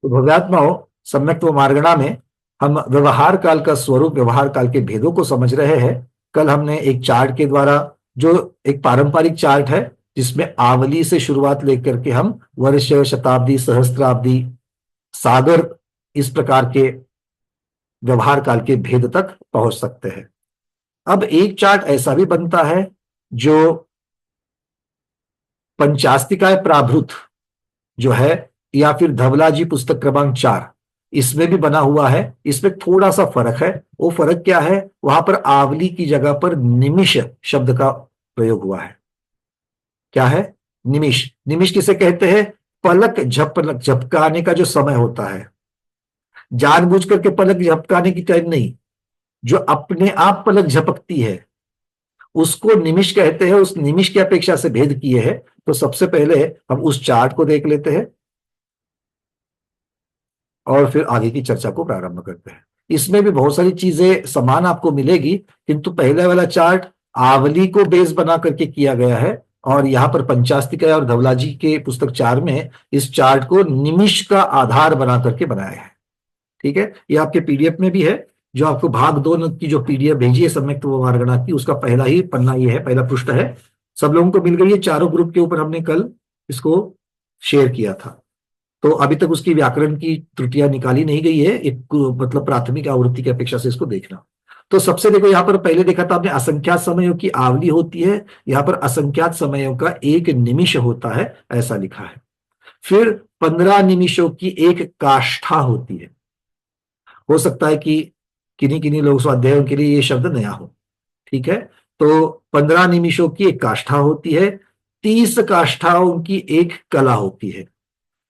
तो भव्यात्माओं, सम्यक्त्व मार्गणा में हम व्यवहार काल का स्वरूप, व्यवहार काल के भेदों को समझ रहे हैं। कल हमने एक चार्ट के द्वारा, जो एक पारंपरिक चार्ट है जिसमें आवली से शुरुआत लेकर के हम वर्ष, शताब्दी, सहस्त्राब्दी, सागर, इस प्रकार के व्यवहार काल के भेद तक पहुंच सकते हैं। अब एक चार्ट ऐसा भी बनता है जो पंचास्तिकाय प्राभृत जो है, या फिर धवला जी पुस्तक क्रमांक 4, इसमें भी बना हुआ है। इसमें थोड़ा सा फर्क है। वो फर्क क्या है? वहां पर आवली की जगह पर निमिष शब्द का प्रयोग हुआ है। क्या है? निमिष। निमिष किसे कहते हैं? पलक झपकाने का जो समय होता है, जानबूझ करके पलक झपकाने की टाइम नहीं, जो अपने आप पलक झपकती है उसको निमिष कहते हैं। उस निमिष की अपेक्षा से भेद किए हैं। तो सबसे पहले हम उस चार्ट को देख लेते हैं और फिर आगे की चर्चा को प्रारंभ करते हैं। इसमें भी बहुत सारी चीजें समान आपको मिलेगी, किंतु पहले वाला चार्ट आवली को बेस बना करके किया गया है, और यहाँ पर पंचास्तिका और धवला जी के पुस्तक 4 में इस चार्ट को निमिष का आधार बना करके बनाया है। ठीक है, ये आपके पीडीएफ में भी है। जो आपको भाग 2 की जो पीडीएफ भेजी है सम्यक्त्व मार्गणा की, उसका पहला ही पन्ना ये है, पहला पृष्ठ है। सब लोगों को मिल गई है। चारों ग्रुप के ऊपर हमने कल इसको शेयर किया था। तो अभी तक उसकी व्याकरण की त्रुटियां निकाली नहीं गई है। एक मतलब प्राथमिक आवृत्ति की अपेक्षा से इसको देखना। तो सबसे देखो, यहाँ पर पहले देखा था आपने असंख्यात समयों की आवली होती है। यहाँ पर असंख्यात समयों का एक निमिष होता है, ऐसा लिखा है। फिर 15 निमिषों की एक काष्ठा होती है। हो सकता है कि किन्हीं किन्हीं लोग स्वाध्यायों के लिए ये शब्द नया हो। ठीक है, तो 15 निमिषों की एक काष्ठा होती है। 30 काष्ठाओं की एक कला होती है।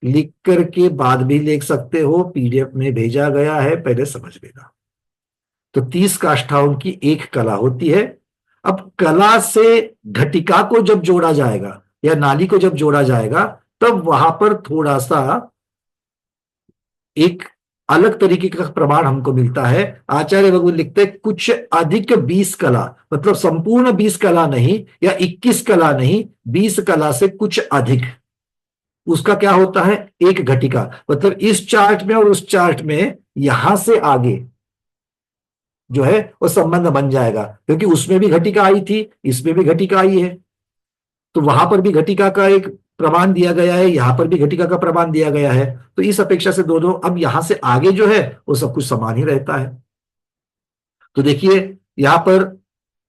लिख करके बाद भी लिख सकते हो, पीडीएफ में भेजा गया है, पहले समझ लेना। तो 30 काष्ठाओं की एक कला होती है। अब कला से घटिका को जब जोड़ा जाएगा या नाली को जब जोड़ा जाएगा, तब वहां पर थोड़ा सा एक अलग तरीके का प्रमाण हमको मिलता है। आचार्य भगवान लिखते हैं कुछ अधिक 20 कला, मतलब संपूर्ण 20 कला नहीं या 21 कला नहीं, 20 कला से कुछ अधिक। उसका क्या होता है? एक घटिका। मतलब इस चार्ट में और उस चार्ट में यहां से आगे जो है वो संबंध बन जाएगा, क्योंकि उसमें भी घटिका आई थी, इसमें भी घटिका आई है। तो वहां पर भी घटिका का एक प्रमाण दिया गया है, यहां पर भी घटिका का प्रमाण दिया गया है। तो इस अपेक्षा से दोनों, अब यहां से आगे जो है वो सब कुछ समान ही रहता है। तो देखिए, यहां पर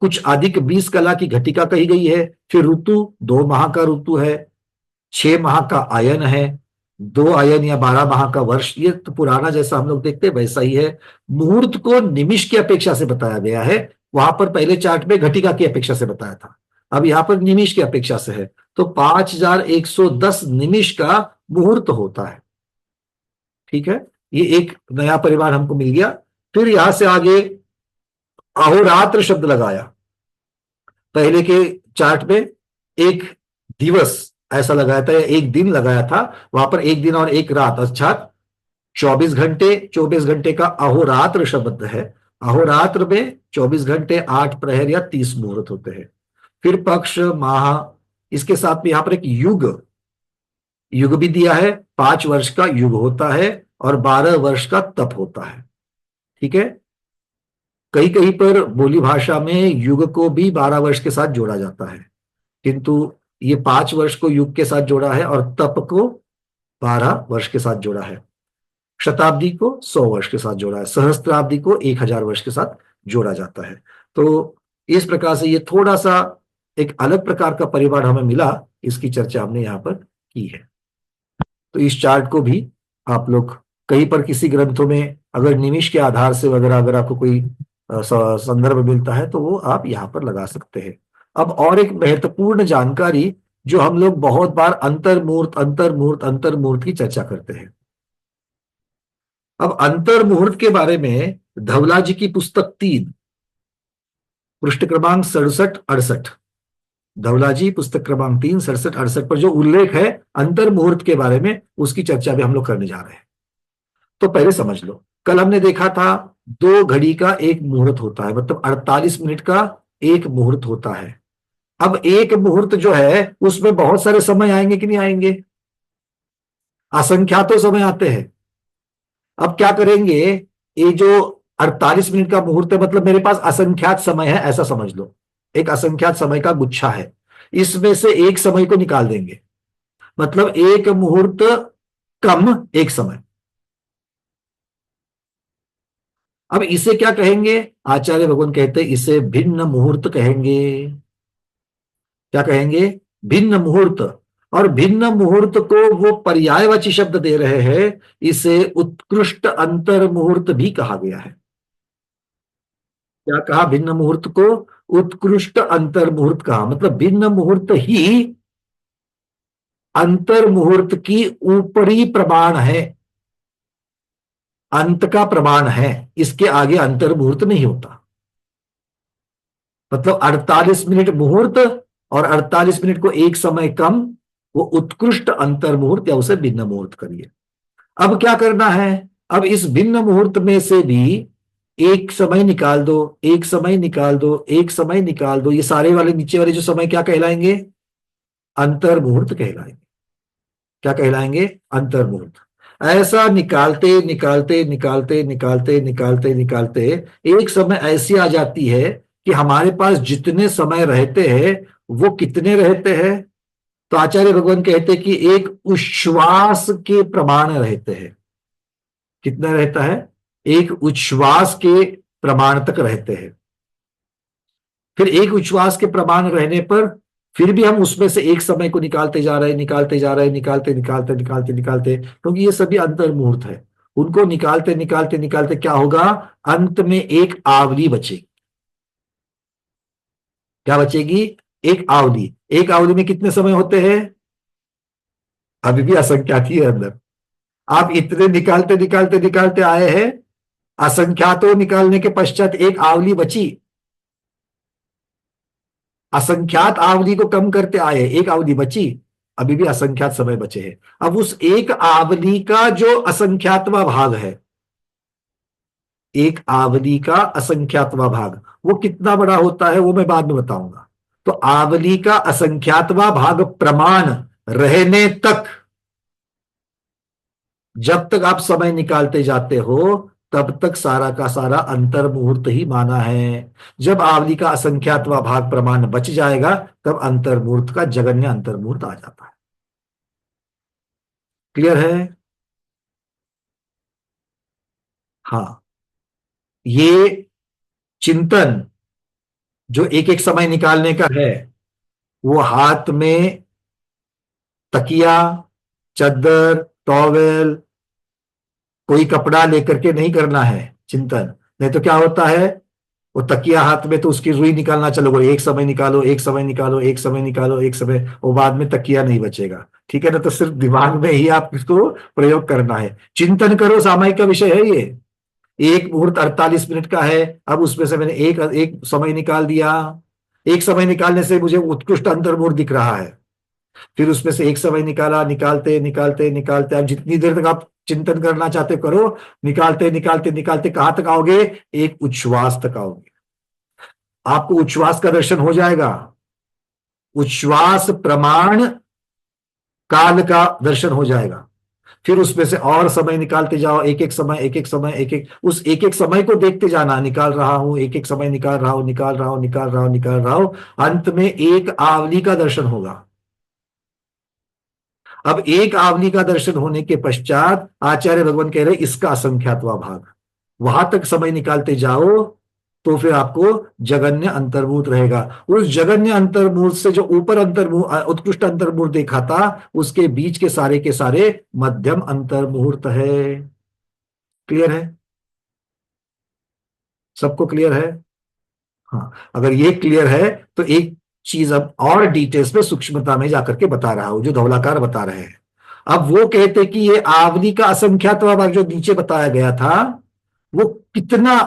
कुछ अधिक 20 कला की घटिका कही गई है। फिर ऋतु, 2 माह का ऋतु है, 6 माह का आयन है, 2 आयन या 12 माह का वर्ष। ये तो पुराना जैसा हम लोग देखते हैं वैसा ही है। मुहूर्त को निमिष की अपेक्षा से बताया गया है। वहां पर पहले चार्ट में घटिका की अपेक्षा से बताया था, अब यहां पर निमिष की अपेक्षा से है। तो 5110 निमिष का मुहूर्त होता है। ठीक है, ये एक नया परिमाण हमको मिल गया। फिर यहां से आगे अहोरात्र शब्द लगाया। पहले के चार्ट में एक दिवस ऐसा लगाया था या एक दिन लगाया था, वहां पर एक दिन और एक रात, अर्थात 24 घंटे। 24 घंटे का अहोरात्र शब्द है। अहोरात्र में 24 घंटे, 8 प्रहर या 30 मुहूर्त होते हैं। फिर पक्ष, माह, इसके साथ में यहां पर एक युग, युग भी दिया है। 5 वर्ष का युग होता है और 12 वर्ष का तप होता है। ठीक है, कहीं कहीं पर बोली भाषा में युग को भी 12 वर्ष के साथ जोड़ा जाता है, किंतु ये 5 वर्ष को युग के साथ जोड़ा है और तप को 12 वर्ष के साथ जोड़ा है। शताब्दी को 100 वर्ष के साथ जोड़ा है। सहस्त्राब्दी को 1000 वर्ष के साथ जोड़ा जाता है। तो इस प्रकार से ये थोड़ा सा एक अलग प्रकार का परिवार हमें मिला, इसकी चर्चा हमने यहां पर की है। तो इस चार्ट को भी आप लोग कहीं पर किसी ग्रंथों में अगर निमिष के आधार से वगैरह अगर आपको कोई संदर्भ मिलता है तो वो आप यहां पर लगा सकते हैं। अब और एक महत्वपूर्ण जानकारी, जो हम लोग बहुत बार अंतर्मुहूर्त अंतर्मुहूर्त अंतर्मुहूर्त की चर्चा करते हैं। अब अंतर्मुहूर्त के बारे में धवला जी की पुस्तक 3, पृष्ठ क्रमांक 67-68, धवला जी पुस्तक क्रमांक 3, 67-68 पर जो उल्लेख है अंतर्मुहूर्त के बारे में, उसकी चर्चा भी हम लोग करने जा रहे हैं। तो पहले समझ लो, कल हमने देखा था 2 घड़ी का एक मुहूर्त होता है, मतलब 48 मिनट का एक मुहूर्त होता है। अब एक मुहूर्त जो है उसमें बहुत सारे समय आएंगे कि नहीं आएंगे? असंख्यातों समय आते हैं। अब क्या करेंगे, ये जो 48 मिनट का मुहूर्त है, मतलब मेरे पास असंख्यात समय है ऐसा समझ लो, एक असंख्यात समय का गुच्छा है, इसमें से एक समय को निकाल देंगे, मतलब एक मुहूर्त कम एक समय। अब इसे क्या कहेंगे, आचार्य भगवान कहते हैं इसे भिन्न मुहूर्त कहेंगे। क्या कहेंगे, भिन्न मुहूर्त। और भिन्न मुहूर्त को वो पर्यायवाची शब्द दे रहे हैं, इसे उत्कृष्ट अंतर मुहूर्त भी कहा गया है। क्या कहा, भिन्न मुहूर्त को उत्कृष्ट अंतर मुहूर्त कहा, मतलब भिन्न मुहूर्त ही अंतर मुहूर्त की ऊपरी प्रमाण है, अंत का प्रमाण है, इसके आगे अंतर मुहूर्त नहीं होता। मतलब 48 मिनट मुहूर्त और 48 मिनट को एक समय कम, वो उत्कृष्ट अंतर मुहूर्त या उसे भिन्न मुहूर्त करिए। अब क्या करना है, अब इस भिन्न मुहूर्त में से भी एक समय निकाल दो, एक समय निकाल दो, एक समय निकाल दो, ये सारे वाले नीचे वाले जो समय क्या कहलाएंगे, अंतर मुहूर्त कहलाएंगे। क्या कहलाएंगे, अंतर मुहूर्त। ऐसा निकालते निकालते निकालते निकालते निकालते निकालते एक समय ऐसी आ जाती है कि हमारे पास जितने समय रहते हैं वो कितने रहते हैं, तो आचार्य भगवान कहते हैं कि एक उच्छ्वास के प्रमाण रहते हैं। कितना रहता है, एक उच्छ्वास के प्रमाण तक रहते हैं। फिर एक उच्छ्वास के प्रमाण रहने पर फिर भी हम उसमें से एक समय को निकालते जा रहे हैं, निकालते जा रहे हैं, निकालते निकालते निकालते निकालते, क्योंकि ये सभी अंतर मुहूर्त है। उनको निकालते निकालते निकालते क्या होगा, अंत में एक आवली बचेगी। क्या बचेगी, एक आवली। एक आवली में कितने समय होते हैं, अभी भी असंख्यात ही है अंदर। आप इतने निकालते निकालते निकालते आए हैं, असंख्यातों निकालने के पश्चात एक आवली बची, असंख्यात आवधि को कम करते आए, एक अवधि बची, अभी भी असंख्यात समय बचे हैं। अब उस एक आवधि का जो असंख्यातवा भाग है, एक आवधि का असंख्यातवा भाग वो कितना बड़ा होता है वो मैं बाद में बताऊंगा। तो आवधि का असंख्यातवा भाग प्रमाण रहने तक, जब तक आप समय निकालते जाते हो तब तक सारा का सारा अंतर मुहूर्त ही माना है। जब आवधि का असंख्यातवा भाग प्रमाण बच जाएगा तब अंतर मुहूर्त का जगन्य अंतर मुहूर्त आ जाता है। क्लियर है, हाँ। ये चिंतन जो एक एक समय निकालने का है, वो हाथ में तकिया, चद्दर, टॉवेल, कोई कपड़ा लेकर के नहीं करना है चिंतन। नहीं तो क्या होता है, वो तकिया हाथ में तो उसकी रुई निकालना चलो, बोले एक समय निकालो, एक समय निकालो, एक समय निकालो, एक समय, वो बाद में तकिया नहीं बचेगा। ठीक है ना, तो सिर्फ दिमाग में ही आप इसको प्रयोग करना है। चिंतन करो सामायिक का विषय है ये। एक मुहूर्त 48 मिनट का है, अब उसमें से मैंने एक एक समय निकाल दिया, एक समय निकालने से मुझे उत्कृष्ट अंतर्मुहूर्त दिख रहा है। फिर उसमें से एक समय निकाला, निकालते निकालते निकालते, अब जितनी देर तक आप चिंतन करना चाहते हो करो, निकालते निकालते निकालते कहां तक आओगे, एक उच्छ्वास तक आओगे। आपको उच्छ्वास का दर्शन हो जाएगा, उच्छ्वास प्रमाण काल का दर्शन हो जाएगा। फिर उसमें से और समय निकालते जाओ, एक एक समय, एक एक समय, एक एक, उस एक एक समय को देखते जाना, निकाल रहा हूं, एक एक समय निकाल रहा हूं, निकाल रहा हूं, निकाल रहा हूं, निकाल रहा हूं, अंत में एक आवली का दर्शन होगा। अब एक आवली का दर्शन होने के पश्चात आचार्य भगवान कह रहे इसका असंख्यातवा भाग, वहां तक समय निकालते जाओ तो फिर आपको जगन्य अंतर्मुहूर्त रहेगा। उस जगन्य अंतर्मुहूर्त से जो ऊपर अंतर्मुहूर्त, उत्कृष्ट अंतर्मुहूर्त देखा था, उसके बीच के सारे मध्यम अंतर्मुहूर्त है। क्लियर है, सबको क्लियर है, हाँ। अगर ये क्लियर है तो एक चीज अब और डिटेल्स में सूक्ष्मता में जाकर के बता रहा हूं, जो धौलाकार बता रहे हैं। अब वो कहते कि ये आवली का असंख्यातवा भाग जो नीचे बताया गया था वो कितना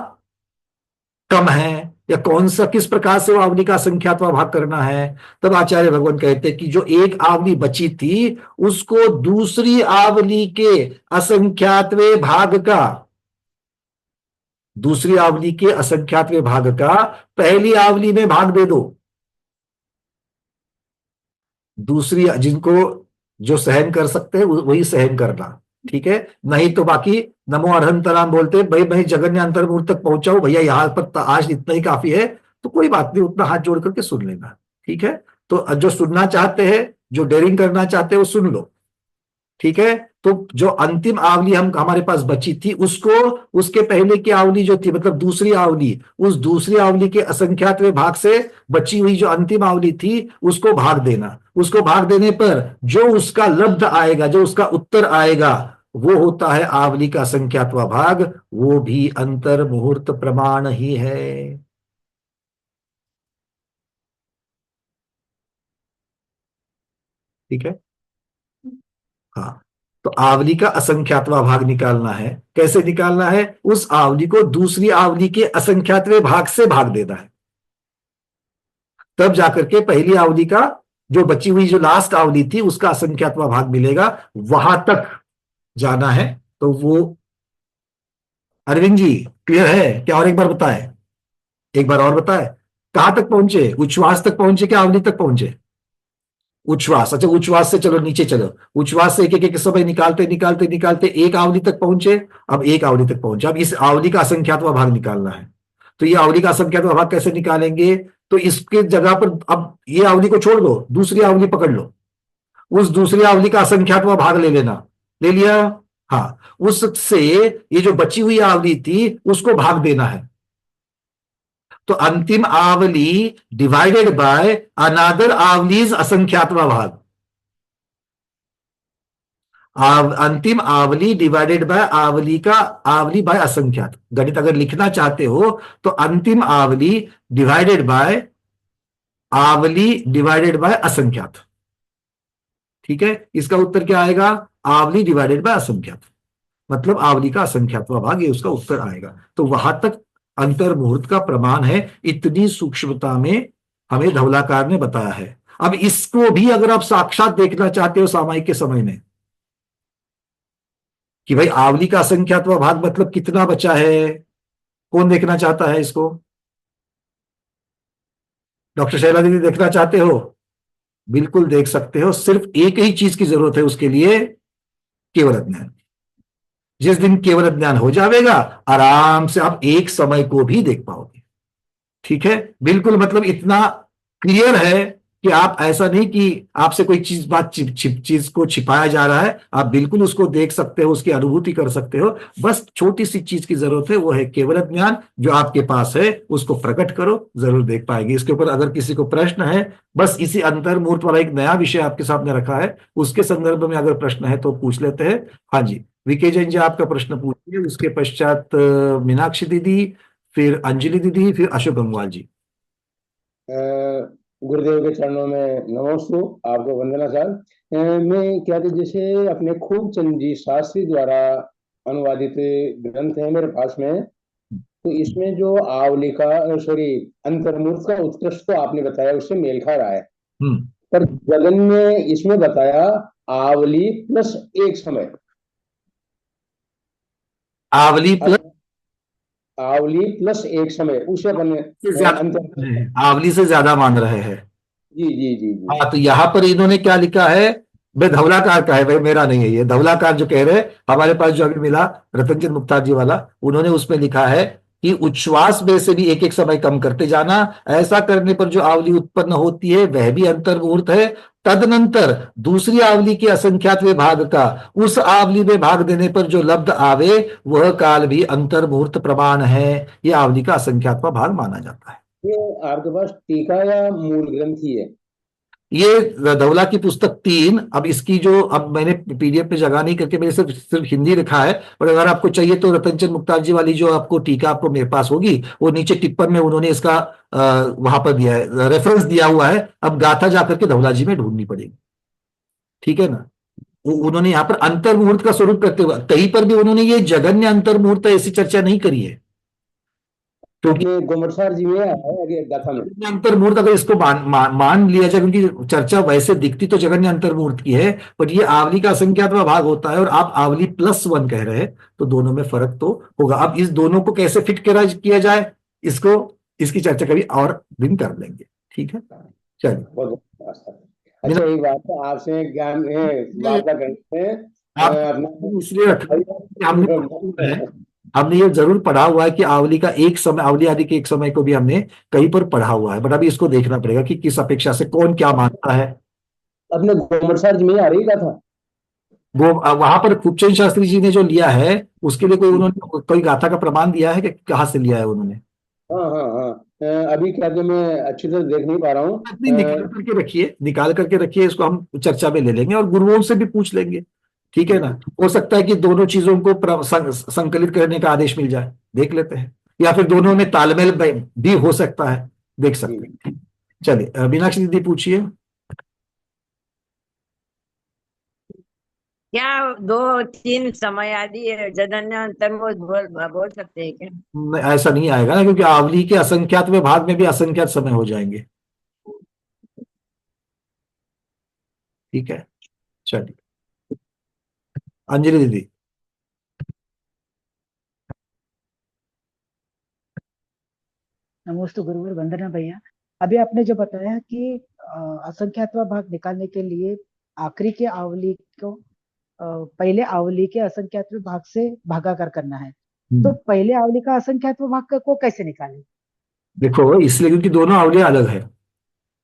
कम है, या कौन सा, किस प्रकार से वो आवली का असंख्यातवा भाग करना है। तब आचार्य भगवान कहते कि जो एक आवली बची थी उसको दूसरी आवली के असंख्यातवे भाग का, दूसरी आवली के असंख्यातवे भाग का पहली आवली में भाग दे दो। दूसरी, जिनको जो सहन कर सकते हैं वही सहन करना, ठीक है। नहीं तो बाकी नमो अरहंतराम बोलते भाई मैं जगन्य अंतर मुहूर्त तक पहुंचा हूं भैया, यहाँ पर आज इतना ही काफी है, तो कोई बात नहीं, उतना हाथ जोड़ करके सुन लेना। ठीक है। तो जो सुनना चाहते हैं, जो डेयरिंग करना चाहते हैं वो सुन लो। ठीक है। तो जो अंतिम आवली हम हमारे पास बची थी उसको, उसके पहले की आवली जो थी मतलब दूसरी आवली, उस दूसरी आवली के असंख्यातवें भाग से बची हुई जो अंतिम आवली थी उसको भाग देना। उसको भाग देने पर जो उसका लब्ध आएगा, जो उसका उत्तर आएगा, वो होता है आवली का असंख्यातवा भाग, वो भी अंतर मुहूर्त प्रमाण ही है। ठीक है। हाँ। तो आवली का असंख्यातवा भाग निकालना है। कैसे निकालना है? उस आवली को दूसरी आवली के असंख्यातवें भाग से भाग देना है, तब जाकर के पहली आवली का जो बची हुई जो लास्ट आवली थी उसका असंख्यातवा भाग मिलेगा, वहां तक जाना है। तो वो, अरविंद जी क्लियर है क्या? और एक बार बताए, एक बार और बताए। कहां तक पहुंचे? उच्छ्वास तक पहुंचे क्या आवली तक पहुंचे? उच्छ्वास। अच्छा, उच्छ्वास से चलो नीचे चलो। उच्छ्वास से एक एक एक समय निकालते निकालते निकालते एक आवली तक पहुंचे। अब एक आवली तक पहुंचे, अब इस आवली का असंख्यातवा भाग निकालना है। तो ये आवली का असंख्यातवा भाग कैसे निकालेंगे? तो इसके जगह पर अब ये आवली को छोड़ दो, दूसरी आवली पकड़ लो, उस दूसरी आवली का असंख्यातवा भाग ले लेना। ले लिया? हाँ। उससे ये जो बची हुई आवली थी उसको भाग देना है। तो अंतिम आवली डिवाइडेड बाय अनादर आवलीज असंख्यातवा भाग, अंतिम आवली डिवाइडेड बाय आवली का, आवली बाय असंख्यात। गणित अगर लिखना चाहते हो तो अंतिम आवली डिवाइडेड बाय आवली डिवाइडेड बाय असंख्यात। ठीक है। इसका उत्तर क्या आएगा? आवली डिवाइडेड बाय असंख्यात, मतलब आवली का असंख्यातवा भाग, ये उसका उत्तर आएगा। तो वहां तक अंतर मुहूर्त का प्रमाण है। इतनी सूक्ष्मता में हमें धवलाकार ने बताया है। अब इसको भी अगर आप साक्षात देखना चाहते हो सामायिक के समय में, कि भाई आवली का असंख्यातवा भाग मतलब कितना बचा है, कौन देखना चाहता है इसको? डॉक्टर शैला दीदी देखना चाहते हो? बिल्कुल देख सकते हो। सिर्फ एक ही चीज की जरूरत है उसके लिए, केवल ज्ञान। जिस दिन केवल ज्ञान हो जाएगा, आराम से आप एक समय को भी देख पाओगे। ठीक है। बिल्कुल, मतलब इतना क्लियर है कि आप, ऐसा नहीं कि आपसे कोई चीज, बात चीज को छिपाया जा रहा है, आप बिल्कुल उसको देख सकते हो, उसकी अनुभूति कर सकते हो। बस छोटी सी चीज की जरूरत है, वो है केवल ज्ञान। जो आपके पास है उसको प्रकट करो, जरूर देख पाएंगे। इसके ऊपर अगर किसी को प्रश्न है, बस इसी अंतर्मूर्त वाला एक नया विषय आपके सामने रखा है, उसके संदर्भ में अगर प्रश्न है तो पूछ लेते हैं। हाँ जी, विके जैन जी आपका प्रश्न पूछिए, उसके पश्चात मीनाक्षी दीदी, फिर अंजलि दीदी, फिर अशोक गंगवाल जी। अ, गुरुदेव के चरणों में नमोस्तु, आपको वंदना सर। मैं क्या था, जैसे अपने खूबचंद जी शास्त्री द्वारा अनुवादित ग्रंथ है मेरे पास में, तो इसमें जो आवली का, सॉरी, अंतर्मुख का उत्कृष्ट तो आपने बताया उससे मेल खा रहा है, हम्म। पर गगन ने इसमें बताया आवली प्लस एक समय। आवली प्लस अब आवली प्लस एक समय उसे अपन से ज्यादा अंतर। है, आवली से ज्यादा मान रहे हैं। जी जी जी जी। हाँ, तो यहां पर इन्होंने क्या लिखा है? भाई धवलाकार का है भाई, मेरा नहीं है ये। धवलाकार जो कह रहे हैं, हमारे पास जो अभी मिला रतनचंद मुक्तार जी वाला, उन्होंने उसमें लिखा है कि उच्छ्वास में से भी एक एक समय कम करते जाना। ऐसा करने पर जो आवली उत्पन्न होती है वह भी अंतर मुहूर्त है। तदनंतर दूसरी आवली के असंख्यातवें भाग का उस आवली में भाग देने पर जो लब्ध आवे, वह काल भी अंतर मुहूर्त प्रमाण है। यह आवली का असंख्यातवा भाग माना जाता है। ये आपके पास टीका या मूल ग्रंथ ही है? ये धवला की पुस्तक 3, अब इसकी जो, अब मैंने पीडीएफ पे जगह नहीं करके मैंने सिर्फ सिर्फ हिंदी लिखा है, और अगर आपको चाहिए तो रतनचंद मुक्तार जी वाली जो आपको टीका आपको मेरे पास होगी, वो नीचे टिप्पण में उन्होंने इसका वहां पर दिया है, रेफरेंस दिया हुआ है। अब गाथा जाकर के धवला जी में ढूंढनी पड़ेगी। ठीक है ना? उन्होंने यहाँ पर अंतर मुहूर्त का स्वरूप करते हुए कहीं पर भी उन्होंने ये जगन्य अंतर मुहूर्त ऐसी चर्चा नहीं करी है, क्योंकि ये गोमटसार जी में है आगे गाथा में। जगन्य अंतर्मूर्त अगर इसको मान लिया जाए, क्योंकि चर्चा वैसे दिखती तो जगन्य अंतर्मूर्त की है, पर ये आवली का असंख्यातवा भाग होता है और आप आवली +1 कह रहे हैं, तो दोनों में फर्क तो होगा। अब इस दोनों को कैसे फिट किया जाए, इसको, इसकी चर्चा कभी और दिन कर लेंगे। ठीक है, चलिए। बहुत बहुत धन्यवाद सर। बिना अच्छा, एक बात तो आपसे ज्ञान वार्ता करते हैं, आप अपने इसलिए रख रहे हैं कि हमने पढ़ा हुआ है, हमने ये जरूर पढ़ा हुआ है कि आवली का एक समय, आवली आदि के एक समय को भी हमने कहीं पर पढ़ा हुआ है, बट अभी इसको देखना पड़ेगा कि किस अपेक्षा से कौन क्या मानता है। अपने घुमटसार में आ रही का था। वो वहां पर खूबचंद शास्त्री जी ने जो लिया है, उसके लिए कोई उन्होंने कोई गाथा का प्रमाण दिया है कि कहाँ से लिया है उन्होंने? हाँ हाँ हाँ। अभी क्या कि मैं अच्छी तरह देख नहीं पा रहा हूँ। अपनी निकाल करके रखिए, निकाल करके रखिए, इसको हम चर्चा में ले लेंगे और गुरुओं से भी पूछ लेंगे। ठीक है ना? हो सकता है कि दोनों चीजों को संकलित करने का आदेश मिल जाए, देख लेते हैं। या फिर दोनों में तालमेल भी हो सकता है, देख जी। सकते हैं। चलिए, मीनाक्षी दीदी पूछिए। क्या दो तीन समय आदि जन्य अंतर्मुख बोल बोल सकते हैं क्या? ऐसा नहीं आएगा ना, क्योंकि आवली के असंख्यात में भाग में भी असंख्यात समय हो जाएंगे। ठीक है, चलिए, अंजलि दीदी। नमोस्तु गुरुवर, वंदना भैया। अभी आपने जो बताया कि असंख्यात्वा भाग निकालने के लिए आखिरी के आवली को पहले आवली के असंख्यात्व भाग से भागाकार करना है। तो हम्म, पहले आवली का असंख्यात्व भाग को कैसे निकालें? देखो, इसलिए क्योंकि दोनों आवलियां अलग है।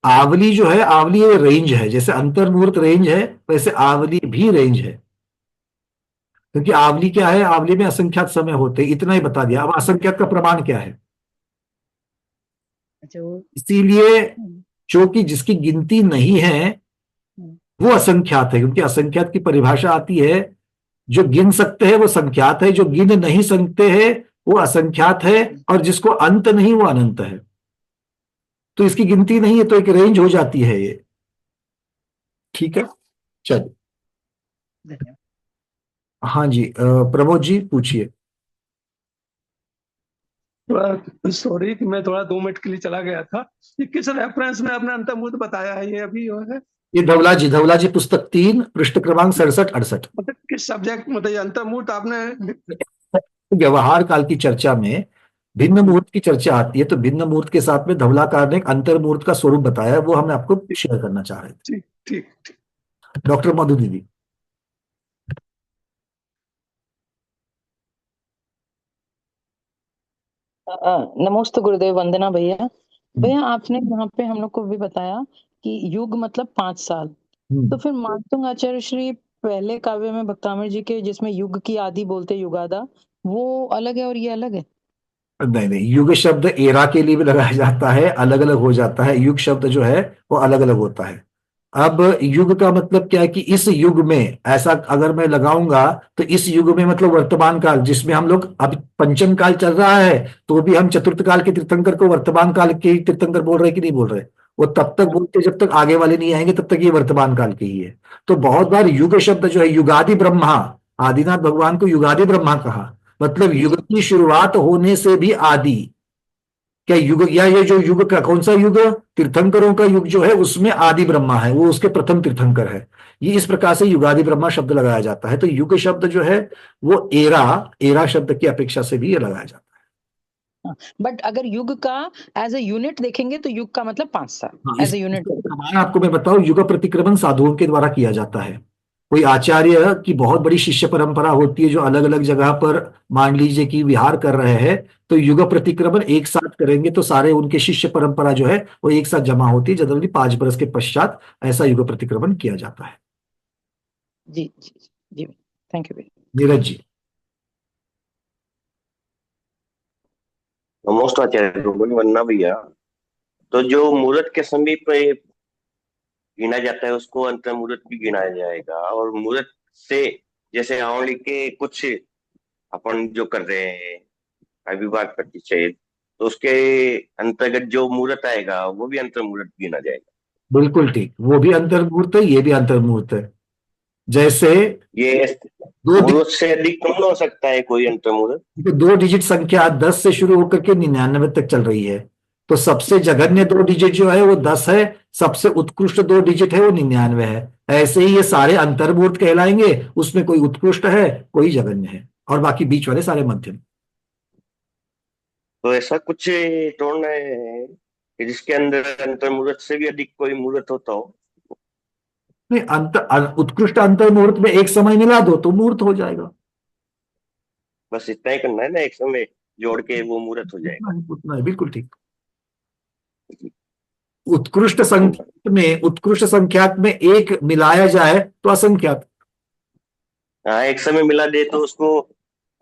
आवली जो है, आवली ये रेंज है, जैसे अंतर्मुहूर्त रेंज है, वैसे आवली भी रेंज है। क्योंकि आवली क्या है, आवली में असंख्यात समय होते हैं, इतना ही बता दिया। अब असंख्यात का प्रमाण क्या है? अच्छा वो। इसीलिए हम्म, जो कि जिसकी गिनती नहीं है हम्म, वो असंख्यात है, क्योंकि असंख्यात की परिभाषा आती है, जो गिन सकते हैं वो संख्यात है, जो गिन नहीं सकते हैं वो असंख्यात है, हम्म, और जिसको अंत नहीं वो अनंत है। तो इसकी गिनती नहीं है, तो एक रेंज हो जाती है ये। ठीक है, चलिए। धन्यवाद। हाँ जी, प्रमोद जी पूछिए। थोड़ा सॉरी कि मैं थोड़ा 2 मिनट के लिए चला गया था। ये किस रेफरेंस में आपने अंतर्मुहूर्त बताया है, ये अभी जो है? ये धवला जी पुस्तक 3, पृष्ठ क्रमांक 67-68। मतलब किस सब्जेक्ट, मतलब ये अंतर्मुहूर्त आपने? व्यवहार काल की चर्चा में भिन्न मुहूर्त की चर्चा आती है, तो भिन्न मुहूर्त के साथ में धवलाकार ने एक अंतर मुहूर्त का स्वरूप बताया है, वो हम आपको शेयर करना चाह रहे ठीक ठीक ठीक। थे। डॉक्टर मधु दीदी। नमस्ते गुरुदेव, वंदना भैया। हम्म, भैया आपने यहाँ पे हम लोग को भी बताया कि युग मतलब 5 साल। तो हम्म। फिर मानतुंग आचार्य श्री पहले काव्य में भक्तामृत जी के जिसमें युग की आदि बोलते युगादा, वो अलग है और ये अलग है? नहीं नहीं, युग शब्द एरा के लिए भी लगाया जाता है, अलग अलग हो जाता है। युग शब्द जो है वो अलग अलग होता है। अब युग का मतलब क्या है कि इस युग में, ऐसा अगर मैं लगाऊंगा तो इस युग में मतलब वर्तमान काल, जिसमें हम लोग अब पंचम काल चल रहा है, तो भी हम चतुर्थ काल के तीर्थंकर को वर्तमान काल के ही तीर्थंकर बोल रहे हैं कि नहीं बोल रहे? वो तब तक बोलते जब तक आगे वाले नहीं आएंगे, तब तक ये वर्तमान काल के ही है। तो बहुत बार युग शब्द जो है, युगादि ब्रह्मा, आदिनाथ भगवान को युगादि ब्रह्मा कहा, मतलब युग की शुरुआत होने से भी आदि। क्या युग, या ये जो युग का कौन सा युग, तीर्थंकरों का युग जो है उसमें आदि ब्रह्मा है, वो उसके प्रथम तीर्थंकर है। ये इस प्रकार से युगादि ब्रह्मा शब्द लगाया जाता है। तो युग शब्द जो है वो एरा, एरा शब्द की अपेक्षा से भी ये लगाया जाता बट अगर युग का एज ए यूनिट देखेंगे तो युग का मतलब 5 साल है। हाँ, एज ए यूनिट। इसका प्रमाण आपको मैं बताऊं, युग प्रतिक्रमण साधुओं के द्वारा किया जाता है। कोई आचार्य की बहुत बड़ी शिष्य परंपरा होती है जो अलग अलग जगह पर, मान लीजिए कि विहार कर रहे हैं, तो युग प्रतिक्रमण एक साथ करेंगे तो सारे उनके शिष्य परंपरा जो है वो एक साथ जमा होती है। जनरली 5 बरस के पश्चात ऐसा युग प्रतिक्रमण किया जाता है। जी जी जी जी। थैंक यू भैया। नीरज जी। मोस्ट आचार्य गुरुकुल वन्ना भैया, तो जो मुहूर्त के समीप गिना जाता है उसको अंतर मुहूर्त भी गिना जाएगा, और मुहूर्त से जैसे आंवली के कुछ अपन जो कर रहे हैं अविभाग प्रतिच्छेद, तो उसके अंतर्गत जो मुहूर्त आएगा वो भी अंतर मुहूर्त गिना जाएगा। बिल्कुल ठीक, वो भी अंतर्मुहूर्त है, ये भी अंतर्मुहूर्त है। जैसे ये दो मुहूर्त से अधिक कम हो सकता है कोई अंतर मुहूर्त? देखो, 2 डिजिट संख्या 10 से शुरू होकर के 99 तक चल रही है, तो सबसे जघन्य 2 डिजिट जो है वो 10 है, सबसे उत्कृष्ट 2 डिजिट है वो 99 है। ऐसे ही ये सारे अंतर्मुहूर्त कहलाएंगे, उसमें कोई उत्कृष्ट है, कोई जघन्य है, और बाकी बीच वाले सारे मध्यम। तो ऐसा कुछ तोड़ना है कि जिसके अंदर अंतर मुहूर्त से भी अधिक कोई मुहूर्त होता हो? नहीं, उत्कृष्ट अंतर मुहूर्त में एक समय मिला दो तो मुहूर्त हो जाएगा। बस इतना ही करना है ना, एक समय जोड़ के वो मुहूर्त हो जाएगा। उतना ही, बिल्कुल ठीक। उत्कृष्ट संख्याक में एक मिलाया जाए तो असंख्यात। हाँ, एक समय मिला दे तो उसको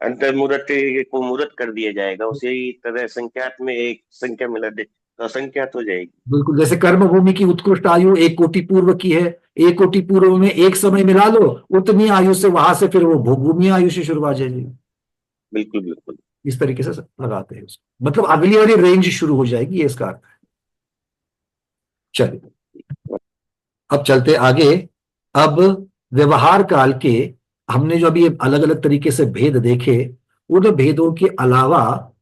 अंतर मुहूर्त को मुहूर्त कर दिया जाएगा। उसी तरह संख्यात में एक संख्या मिला दे तो असंख्यात हो जाएगी। बिल्कुल, जैसे कर्मभूमि की उत्कृष्ट आयु 1 कोटि पूर्व की है, 1 कोटि पूर्व में एक समय मिला लो, उतनी आयु से वहां से फिर वो भोगभूमि आयु से शुरू आ जाएगी। बिल्कुल बिल्कुल। इस तरीके से लगाते हैं उसको, मतलब अगली वाली रेंज शुरू हो जाएगी, ये इसका अर्थ है। चलिए अब चलते आगे। अब व्यवहार काल के हमने जो अभी अलग अलग तरीके से भेद देखे, उन भेदों के अलावा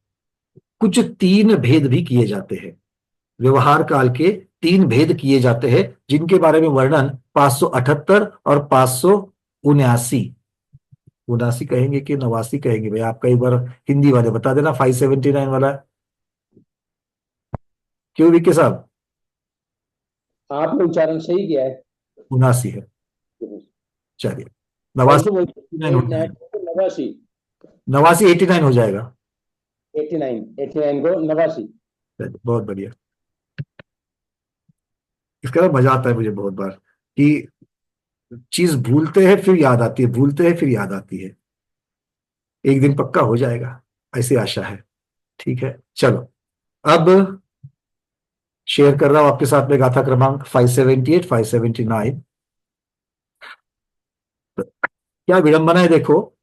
कुछ 3 भेद भी किए जाते हैं। व्यवहार काल के 3 भेद किए जाते हैं, जिनके बारे में वर्णन 578 और 579, 79 कहेंगे कि 89 कहेंगे भाई, आपका एक बार हिंदी वाले बता देना। 579 वाला क्यों विक्की साहब? आपने उच्चारण सही किया है। 79 है। चलिए, कैसे 89 बोलते 89 हो जाएगा। 89 89 89 हो जाएगा। 89 को 89। चलिए, बहुत बढ़िया। इसका ना मजा आता है मुझे बहुत बार कि चीज भूलते हैं फिर याद आती है, भूलते हैं फिर याद आती है। एक दिन पक्का हो जाएगा, ऐसी आशा है। ठीक है, चलो अब शेयर कर रहा हूं आपके साथ में गाथा क्रमांक 578 579। क्या विडंबना है देखो,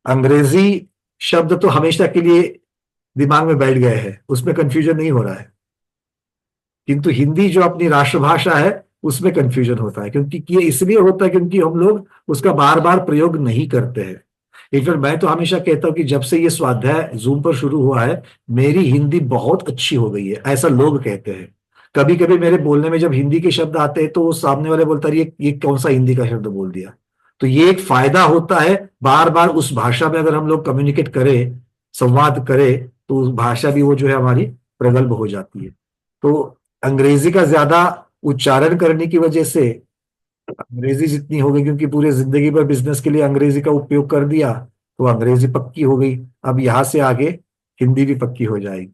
अंग्रेजी शब्द तो हमेशा के लिए दिमाग में बैठ गए हैं, उसमें कंफ्यूजन नहीं हो रहा है, किंतु हिंदी जो अपनी राष्ट्रभाषा है उसमें कंफ्यूजन होता है, क्योंकि ये इसलिए होता है क्योंकि हम लोग उसका बार बार प्रयोग नहीं करते हैं। इनफैक्ट मैं तो हमेशा कहता हूं कि जब से ये स्वाध्याय जूम पर शुरू हुआ है, मेरी हिंदी बहुत अच्छी हो गई है, ऐसा लोग कहते हैं। कभी कभी मेरे बोलने में जब हिंदी के शब्द आते हैं तो वो सामने वाले बोलता है ये कौन सा हिंदी का शब्द बोल दिया। तो ये एक फायदा होता है, बार बार उस भाषा में अगर हम लोग कम्युनिकेट करें, संवाद करें, तो उस भाषा भी वो जो है हमारी प्रगल्भ हो जाती है। तो अंग्रेजी का ज्यादा उच्चारण करने की वजह से अंग्रेजी जितनी हो गई, क्योंकि पूरे जिंदगी भर बिजनेस के लिए अंग्रेजी का उपयोग कर दिया, तो अंग्रेजी पक्की हो गई। अब यहां से आगे हिंदी भी पक्की हो जाएगी।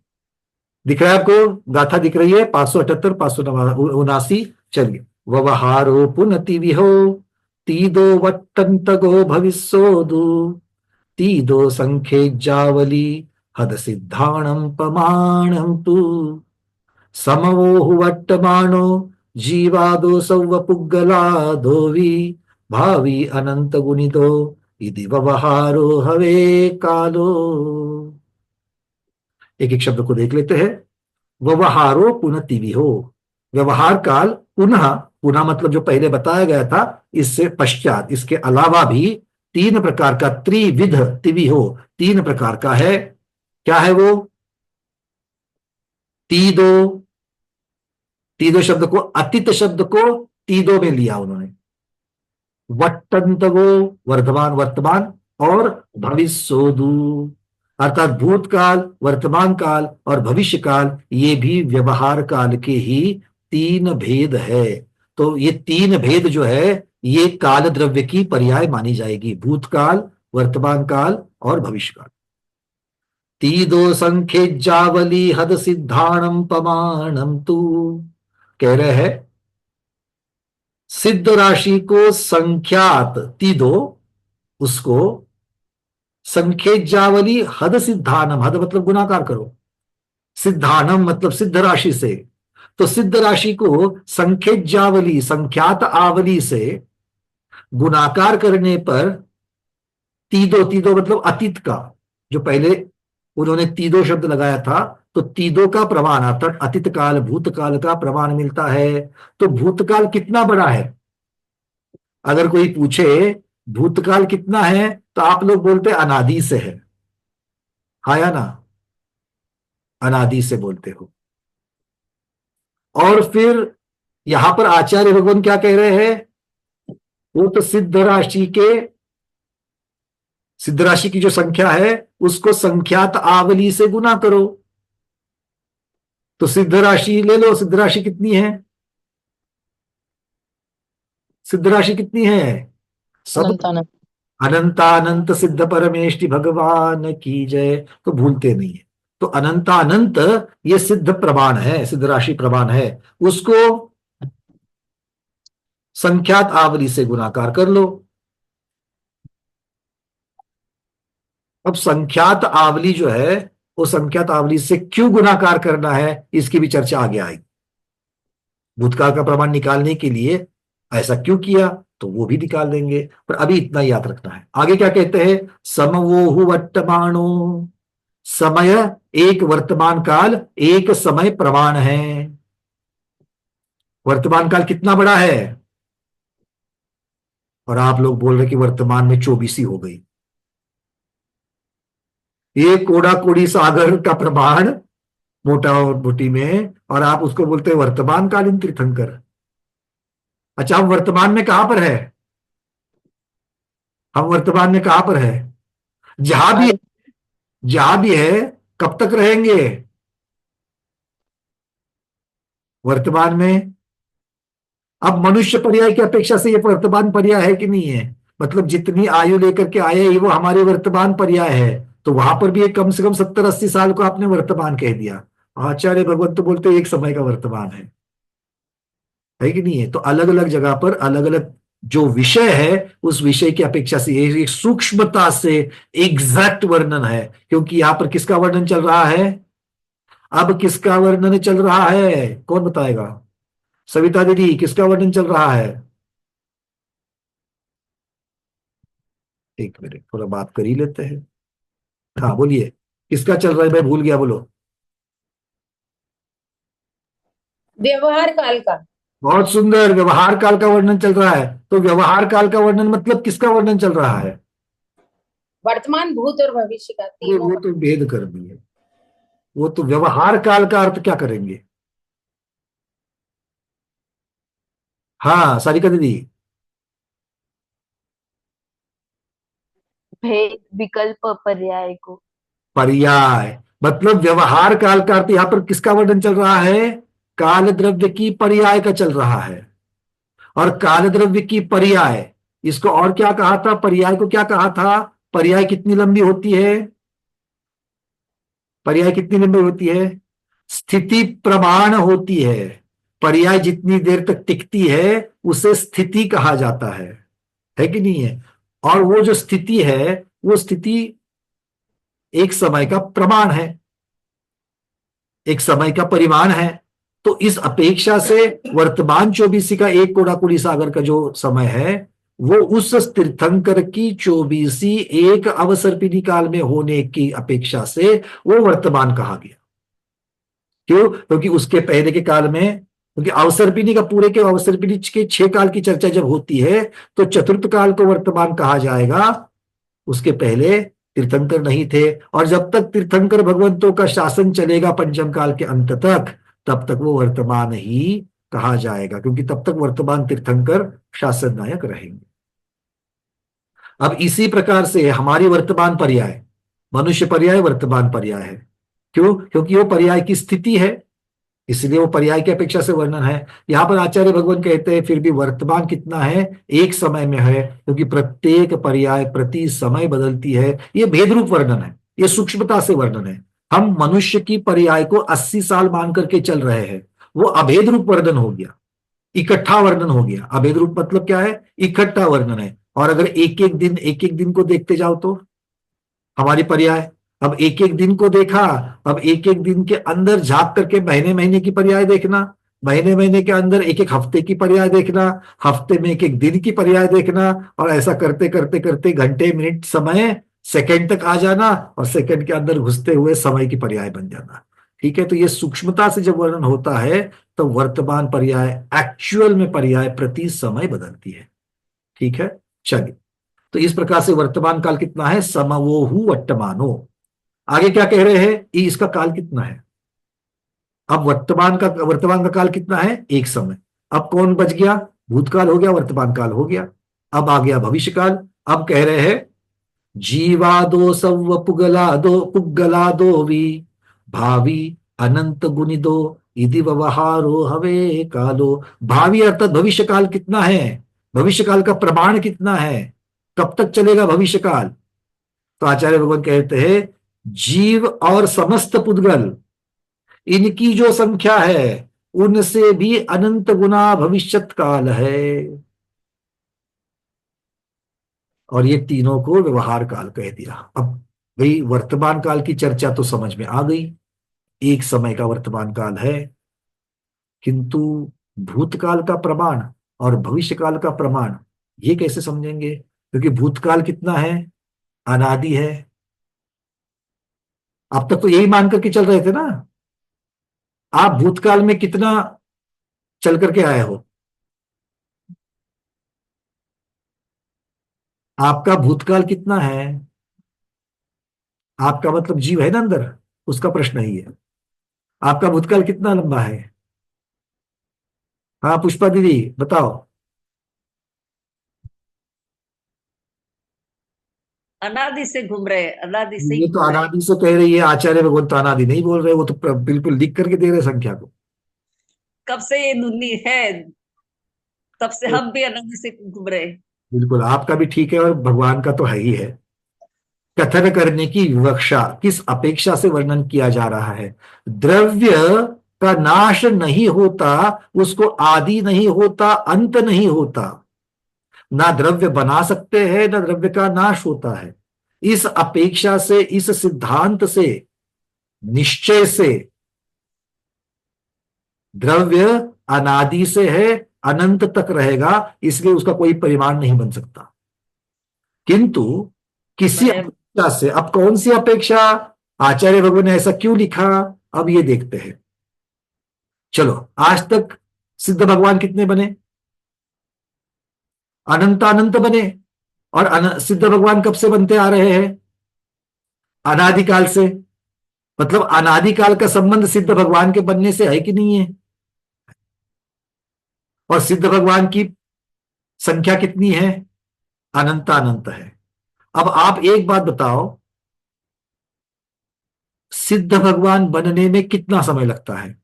दिख रहा है आपको? गाथा दिख रही है 578 579। चलिए, व्यवहारो पुनति विहो तीदो वट्टंत गो भविष्योदु तीदो संख्ये जावली हद सिद्धाणम प्रमाणम तु समवोहु वर्तमानो जीवादो सौवपुग्गलादो वि भावी अनंत गुणितो इति व्यवहारो हवे कालो। एक एक शब्द को देख लेते हैं। व्यवहारो पुनतिविहो, व्यवहार काल पुनः, पुनः मतलब जो पहले बताया गया था, इससे पश्चात, इसके अलावा भी 3 प्रकार का, त्रिविध तिविहो 3 प्रकार का है। क्या है वो? तीदो, तीदो शब्द को, अतीत शब्द को तीदो में लिया उन्होंने। वट्टंतगो वर्तमान, वर्तमान, और भविष्योदु अर्थात भूतकाल, वर्तमान काल और भविष्य काल, ये भी व्यवहार काल के ही 3 भेद है। तो ये 3 भेद जो है ये काल द्रव्य की पर्याय मानी जाएगी, भूतकाल, वर्तमान काल और भविष्य काल। तीदो संख्ये जावली हद सिद्धाणम प्रमाणम तू, कह रहे हैं सिद्ध राशि को संख्यात तीदो, उसको संख्येजावली हद सिद्धानम, हद मतलब गुणाकार करो, सिद्धानम मतलब सिद्ध राशि से, तो सिद्ध राशि को संख्येजावली संख्यात आवली से गुणाकार करने पर तीदो, तीदो मतलब अतीत का, जो पहले उन्होंने तीदो शब्द लगाया था, तो तीदो का प्रमाण अर्थात अतीत काल, भूतकाल का प्रमाण मिलता है। तो भूतकाल कितना बड़ा है? अगर कोई पूछे भूतकाल कितना है, तो आप लोग बोलते अनादि से है, हाँ या ना? अनादि से बोलते हो। और फिर यहां पर आचार्य भगवान क्या कह रहे हैं? वो तो सिद्ध राशि की जो संख्या है उसको संख्यात आवली से गुना करो। तो सिद्ध राशि ले लो, सिद्ध राशि कितनी है? सिद्ध राशि कितनी है? सब। अनंत अनंत। अनंतानंत सिद्ध परमेष्टि भगवान की जय। तो भूलते नहीं है। तो अनंतानंत ये सिद्ध प्रमाण है, सिद्ध राशि प्रमाण है। उसको संख्यात आवली से गुणाकार कर लो। अब संख्यात आवली जो है, वो संख्यात आवली से क्यों गुणाकार करना है, इसकी भी चर्चा आगे आएगी। भूतकाल का प्रमाण निकालने के लिए ऐसा क्यों किया, तो वो भी निकाल देंगे, पर अभी इतना याद रखना है। आगे क्या कहते हैं? समवोहु वर्तमानो। समय एक वर्तमान काल एक समय प्रमाण है। वर्तमान काल कितना बड़ा है? और आप लोग बोल रहे कि वर्तमान में 24 ही हो गई। ये कोड़ा कोड़ी सागर का प्रमाण मोटा और मोटी में, और आप उसको बोलते हैं वर्तमान कालीन तीर्थंकर। अच्छा, हम वर्तमान में कहां पर है? हम वर्तमान में कहां पर है? जहां भी है, कब तक रहेंगे वर्तमान में? अब मनुष्य पर्याय की अपेक्षा से ये वर्तमान पर्याय है कि नहीं है? मतलब जितनी आयु लेकर के आए वो हमारे वर्तमान पर्याय है। तो वहां पर भी एक कम से कम 70-80 साल को आपने वर्तमान कह दिया। आचार्य भगवत तो बोलते एक समय का वर्तमान है कि नहीं है? तो अलग अलग जगह पर अलग अलग जो विषय है, उस विषय की अपेक्षा से ये एक सूक्ष्मता से एग्जैक्ट वर्णन है। क्योंकि यहां पर किसका वर्णन चल रहा है? अब किसका वर्णन चल रहा है, कौन बताएगा? सविता दीदी, किसका वर्णन चल रहा है? एक मिनट, थोड़ा बात कर ही लेते हैं। हाँ बोलिए, किसका चल रहा है? मैं भूल गया, बोलो। व्यवहार काल का। बहुत सुंदर, व्यवहार काल का वर्णन चल रहा है। तो व्यवहार काल का वर्णन मतलब किसका वर्णन चल रहा है? वर्तमान, भूत और भविष्य का, तीनों वो तो भेद कर दिए। वो तो व्यवहार काल का अर्थ क्या करेंगे? हाँ सारिका दीदी। भेद, विकल्प, पर्याय को। पर्याय मतलब व्यवहार काल का अर्थ यहां पर किसका वर्णन चल रहा है? काल द्रव्य की पर्याय का चल रहा है। और काल द्रव्य की पर्याय, इसको और क्या कहा था? पर्याय को क्या कहा था? पर्याय कितनी लंबी होती है? पर्याय कितनी लंबी होती है? स्थिति प्रमाण होती है। पर्याय जितनी देर तक टिकती है उसे स्थिति कहा जाता है कि नहीं है? और वो जो स्थिति है, वो स्थिति एक समय का प्रमाण है, एक समय का परिमाण है। तो इस अपेक्षा से वर्तमान 24 का एक कोड़ा कुड़ी सागर का जो समय है, वो उस तीर्थंकर की 24 एक अवसर्पिणी काल में होने की अपेक्षा से वो वर्तमान कहा गया। क्यों? क्योंकि उसके पहले के काल में, क्योंकि अवसर्पिणी का पूरे के अवसर्पिणी के 6 काल की चर्चा जब होती है तो चतुर्थ काल को वर्तमान कहा जाएगा। उसके पहले तीर्थंकर नहीं थे, और जब तक तीर्थंकर भगवंतों का शासन चलेगा पंचम काल के अंत तक, तब तक वो वर्तमान ही कहा जाएगा, क्योंकि तब तक वर्तमान तीर्थंकर शासन नायक रहेंगे। अब इसी प्रकार से हमारी वर्तमान पर्याय मनुष्य पर्याय वर्तमान पर्याय है। क्यों? क्योंकि वो पर्याय की स्थिति है, इसलिए वो पर्याय की अपेक्षा से वर्णन है। यहां पर आचार्य भगवान कहते हैं फिर भी वर्तमान कितना है? एक समय में है, क्योंकि प्रत्येक पर्याय प्रति समय बदलती है। ये भेद रूप वर्णन है, ये सूक्ष्मता से वर्णन है। हम मनुष्य की पर्याय को 80 साल मान करके चल रहे हैं, वो अभेद रूप वर्णन हो गया, इकट्ठा वर्णन हो गया। अभेद रूप मतलब क्या है? इकट्ठा वर्णन है। और अगर एक एक दिन को देखते जाओ तो हमारी पर्याय, अब एक एक दिन को देखा, अब एक एक दिन के अंदर झांक करके महीने महीने की पर्याय देखना, महीने महीने के अंदर एक एक हफ्ते की पर्याय देखना, हफ्ते में एक एक दिन की पर्याय देखना, और ऐसा करते करते करते घंटे मिनट समय सेकंड तक आ जाना, और सेकंड के अंदर घुसते हुए समय की पर्याय बन जाना। ठीक है? तो ये सूक्ष्मता से जब वर्णन होता है तो वर्तमान पर्याय एक्चुअल में पर्याय प्रति समय बदलती है। ठीक है, चलिए। तो इस प्रकार से वर्तमान काल कितना है? समवोहु वर्तमानो। आगे क्या कह रहे हैं? इसका काल कितना है? अब वर्तमान का काल कितना है? एक समय। अब कौन बच गया? भूतकाल हो गया, वर्तमान काल हो गया, अब आ गया भविष्य काल। अब कह रहे हैं जीवादो सव पुगलादो भी भावी अनंत गुणिदो इति व्यवहारो हवे कालो। भावी अर्थात भविष्य काल कितना है? भविष्य काल का प्रमाण कितना है, कब तक चलेगा भविष्य काल? तो आचार्य भगवान कहते हैं जीव और समस्त पुद्गल, इनकी जो संख्या है उनसे भी अनंत गुना भविष्यत काल है। और ये तीनों को व्यवहार काल कह दिया। अब भाई वर्तमान काल की चर्चा तो समझ में आ गई, एक समय का वर्तमान काल है, किंतु भूतकाल का प्रमाण और भविष्य काल का प्रमाण ये कैसे समझेंगे? क्योंकि भूतकाल कितना है, अनादि है। अब तक तो यही मान करके चल रहे थे ना। आप भूतकाल में कितना चल करके आए हो? आपका भूतकाल कितना है? आपका मतलब जीव है ना अंदर, उसका प्रश्न ही है। आपका भूतकाल कितना लंबा है? हाँ पुष्पा दीदी बताओ। अनादि से घूम रहे हैं, अनादि से ही ये तो घूम रहे हैं। अनादि से कह रही है, आचार्य भगवान तो अनादि नहीं बोल रहे, वो तो बिल्कुल लिख करके दे रहे संख्या को। कब से ये दुनिया है, तब से हम भी अनादि से घूम रहे हैं। बिल्कुल आपका भी ठीक है और भगवान का तो है ही है। कथन करने की विवक्षा किस अपेक्षा से वर्णन किया जा रहा है? द्रव्य का नाश नहीं होता, उसको आदि नहीं होता, अंत नहीं होता। ना द्रव्य बना सकते हैं ना द्रव्य का नाश होता है। इस अपेक्षा से, इस सिद्धांत से, निश्चय से द्रव्य अनादि से है, अनंत तक रहेगा, इसलिए उसका कोई परिमाण नहीं बन सकता। किंतु किसी अपेक्षा से, अब कौन सी अपेक्षा, आचार्य भगवान ने ऐसा क्यों लिखा, अब ये देखते हैं। चलो आज तक सिद्ध भगवान कितने बने? अनंत अनंत बने। और सिद्ध भगवान कब से बनते आ रहे हैं? अनादिकाल से। मतलब अनादिकाल का संबंध सिद्ध भगवान के बनने से है कि नहीं है? और सिद्ध भगवान की संख्या कितनी है? अनंत अनंत है। अब आप एक बात बताओ, सिद्ध भगवान बनने में कितना समय लगता है?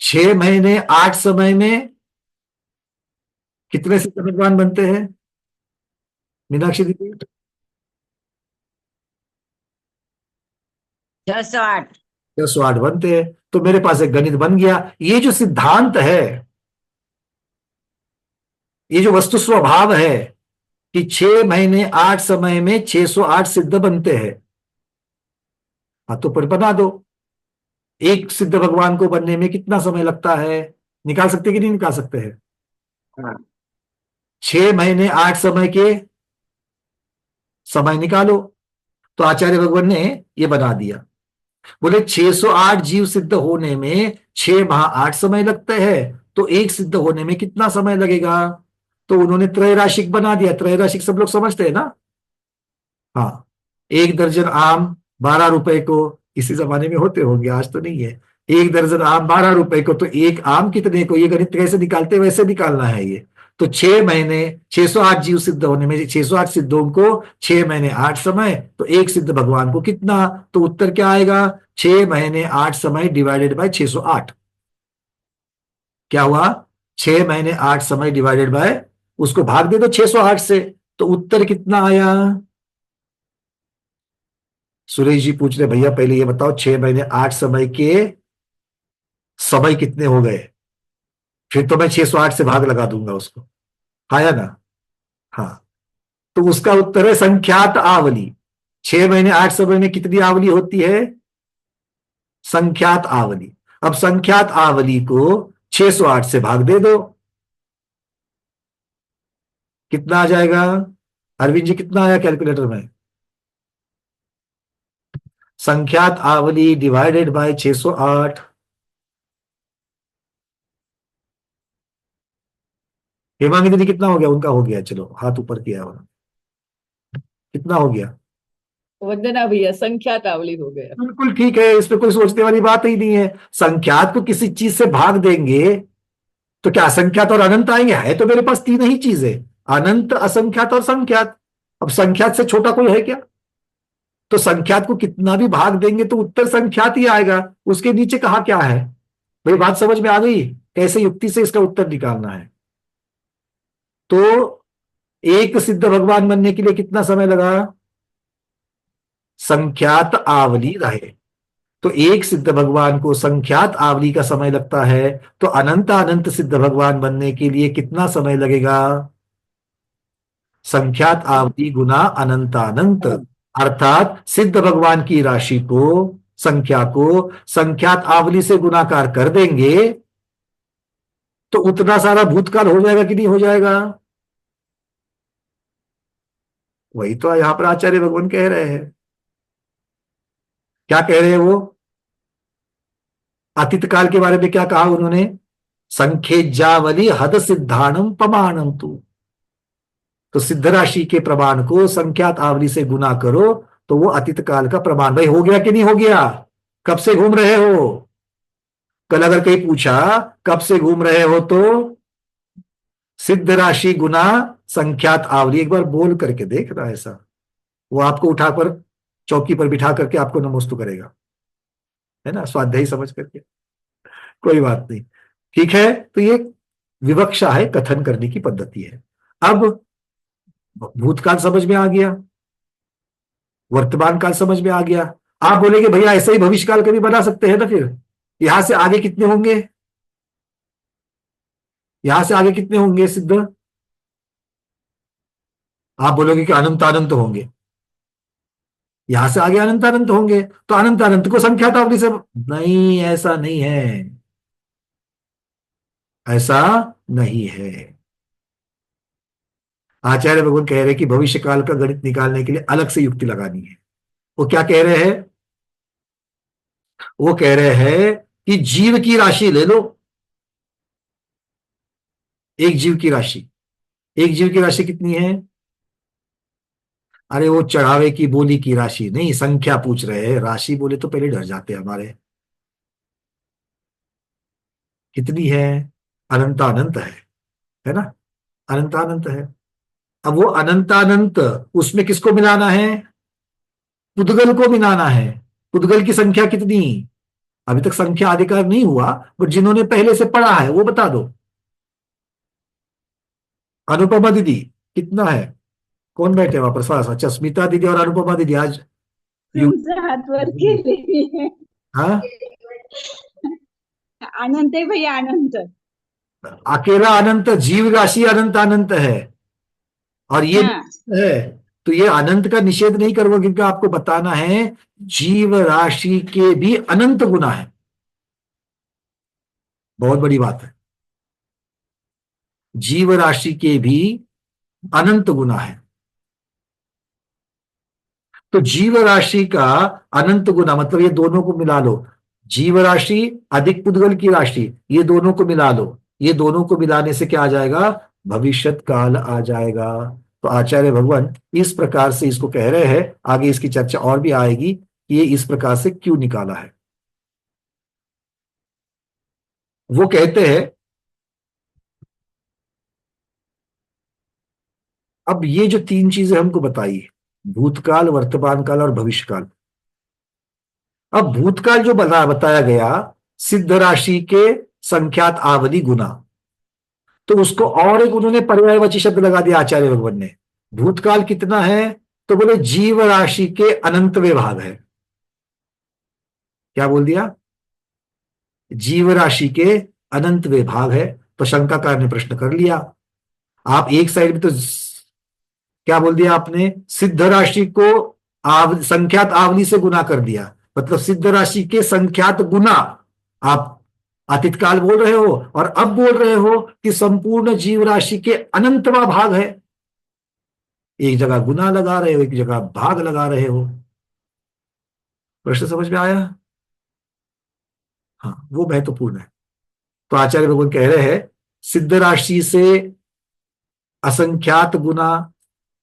6 महीने 8 समय में कितने सिद्ध भगवान बनते हैं मीनाक्षी दीदी? 608। 608 बनते हैं। तो मेरे पास एक गणित बन गया। ये जो सिद्धांत है, ये जो वस्तु स्वभाव है कि 6 महीने 8 समय में 608 सिद्ध बनते हैं, हाँ तो पर बना दो। एक सिद्ध भगवान को बनने में कितना समय लगता है? निकाल सकते कि नहीं निकाल सकते हैं? हाँ। 6 महीने 8 समय के समय निकालो। तो आचार्य भगवान ने ये बना दिया। बोले 608 जीव सिद्ध होने में 6 माह 8 समय लगते हैं, तो एक सिद्ध होने में कितना समय लगेगा? तो उन्होंने त्रैराशिक बना दिया। त्रैराशिक सब लोग समझते हैं ना? हाँ, 1 दर्जन आम 12 रुपए को, इसी जमाने में होते होंगे, आज तो नहीं है। 1 दर्जन आम 12 रुपए को, तो एक आम कितने को? ये गणित कैसे निकालते हैं वैसे निकालना है ये। तो 6 महीने 608 जीव सिद्ध होने में 608 सिद्धों को 6 महीने 8 समय, तो एक सिद्ध भगवान को कितना? तो उत्तर क्या आएगा? 6 महीने 8 समय डिवाइडेड बाय 608। क्या हुआ? 6 महीने 8 समय डिवाइडेड बाय, उसको भाग दे दो 608 से, तो उत्तर कितना आया? सुरेश जी पूछ रहे भैया पहले ये बताओ 6 महीने 8 समय के समय कितने हो गए? फिर तो मैं 608 से भाग लगा दूंगा उसको, आया ना? हाँ, तो उसका उत्तर है संख्यात आवली। 6 महीने 8 समय में कितनी आवली होती है? संख्यात आवली। अब संख्यात आवली को 608 से भाग दे दो, कितना आ जाएगा? अरविंद जी कितना आया कैलकुलेटर में? संख्यात आवली डिवाइडेड बाय 608। हेमांगी दीदी कितना हो गया? उनका हो गया, चलो हाथ ऊपर किया उन्होंने। कितना हो गया? वंदना भैया संख्यात आवली हो गया। बिल्कुल ठीक है, इसमें कोई सोचने वाली बात ही नहीं है। संख्यात को किसी चीज से भाग देंगे तो क्या असंख्यात और अनंत आएंगे? है तो मेरे पास 3 ही चीजें, अनंत, असंख्यात और संख्यात। अब संख्यात से छोटा कोई है क्या? तो संख्यात को कितना भी भाग देंगे तो उत्तर संख्यात ही आएगा, उसके नीचे कहा क्या है? भाई बात समझ में आ गई कैसे युक्ति से इसका उत्तर निकालना है। तो एक सिद्ध भगवान बनने के लिए कितना समय लगा? संख्यात आवली रहे, तो एक सिद्ध भगवान को संख्यात आवली का समय लगता है, तो अनंत अनंत सिद्ध भगवान बनने के लिए कितना समय लगेगा? संख्यात आवली गुना अनंत अनंत, अर्थात सिद्ध भगवान की राशि को, संख्या को संख्यात आवली से गुणाकार कर देंगे तो उतना सारा भूतकाल हो जाएगा कि नहीं हो जाएगा? वही तो यहां पर आचार्य भगवान कह रहे हैं। क्या कह रहे हैं वो? अतीत काल के बारे में क्या कहा उन्होंने? संख्येजावली हद सिद्धाणम प्रमाणम तू। तो सिद्ध राशि के प्रमाण को संख्यात आवली से गुना करो तो वो अतीत काल का प्रमाण। भाई हो गया कि नहीं हो गया? कब से घूम रहे हो? कल अगर कहीं पूछा कब से घूम रहे हो तो सिद्ध राशि गुना संख्यात आवली, एक बार बोल करके देख रहा है ऐसा, वो आपको उठाकर चौकी पर बिठा करके आपको नमोस्तु करेगा, है ना, स्वाध्यायी समझ करके। कोई बात नहीं, ठीक है। तो ये विवक्षा है, कथन करने की पद्धति है। अब भूतकाल समझ में आ गया, वर्तमान काल समझ में आ गया। आप बोलेंगे भैया ऐसे ही भविष्य काल कभी बना सकते हैं ना, फिर यहां से आगे कितने होंगे? यहां से आगे कितने होंगे सिद्ध? आप बोलोगे कि अनंत अनंत होंगे, यहां से आगे अनंत अनंत होंगे, तो अनंत अनंत को संख्यात आवली से नहीं, ऐसा नहीं है, ऐसा नहीं है। आचार्य भगवान कह रहे हैं कि भविष्य काल का गणित निकालने के लिए अलग से युक्ति लगानी है। वो क्या कह रहे हैं? वो कह रहे हैं कि जीव की राशि ले लो, एक जीव की राशि। एक जीव की राशि कितनी है? अरे वो चढ़ावे की बोली की राशि नहीं, संख्या पूछ रहे हैं। राशि बोले तो पहले डर जाते हैं हमारे। कितनी है? अनंत अनंत है ना, अनंत अनंत है। अब वो अनंत अनंत, उसमें किसको मिलाना है? पुद्गल को मिलाना है। पुद्गल की संख्या कितनी? अभी तक संख्या अधिकार नहीं हुआ, बट जिन्होंने पहले से पढ़ा है वो बता दो। अनुपमा दीदी कितना है? कौन बैठे वहां पर? अच्छा, स्मिता दीदी और अनुपमा दीदी आज हाथ वर केले। हाँ, अनंत है भैया, अनंत। अकेला अनंत, जीव राशि अनंत अनंत है और ये है। तो ये अनंत का निषेध नहीं करूंगा, क्योंकि आपको बताना है जीव राशि के भी अनंत गुना है। बहुत बड़ी बात है, जीव राशि के भी अनंत गुना है। तो जीव राशि का अनंत गुना मतलब ये दोनों को मिला लो, जीव राशि अधिक पुद्गल की राशि, ये दोनों को मिला लो। ये दोनों को मिलाने से क्या आ जाएगा? भविष्यत काल आ जाएगा। तो आचार्य भगवान इस प्रकार से इसको कह रहे हैं। आगे इसकी चर्चा और भी आएगी कि ये इस प्रकार से क्यों निकाला है। वो कहते हैं, अब ये जो तीन चीजें हमको बताई, भूतकाल, वर्तमान काल और भविष्य काल। अब भूतकाल जो बताया गया सिद्ध राशि के संख्यात आवली गुना, तो उसको और एक उन्होंने पर्यायवाची शब्द लगा दिया आचार्य भगवान ने। भूतकाल कितना है? तो बोले जीव राशि के अनंतवें भाग है। क्या बोल दिया? जीव राशि के अनंतवें भाग है। तो शंकाकार ने प्रश्न कर लिया। आप एक साइड में तो क्या बोल दिया आपने? सिद्ध राशि को संख्यात आवली से गुना कर दिया, मतलब सिद्ध राशि के संख्यात गुना। आप अतीत काल बोल रहे हो और अब बोल रहे हो कि संपूर्ण जीव राशि के अनंतवा भाग है। एक जगह गुना लगा रहे हो, एक जगह भाग लगा रहे हो। प्रश्न समझ में आया? हाँ, वो महत्वपूर्ण है। तो आचार्य भगवान कह रहे हैं सिद्ध राशि से असंख्यात गुना,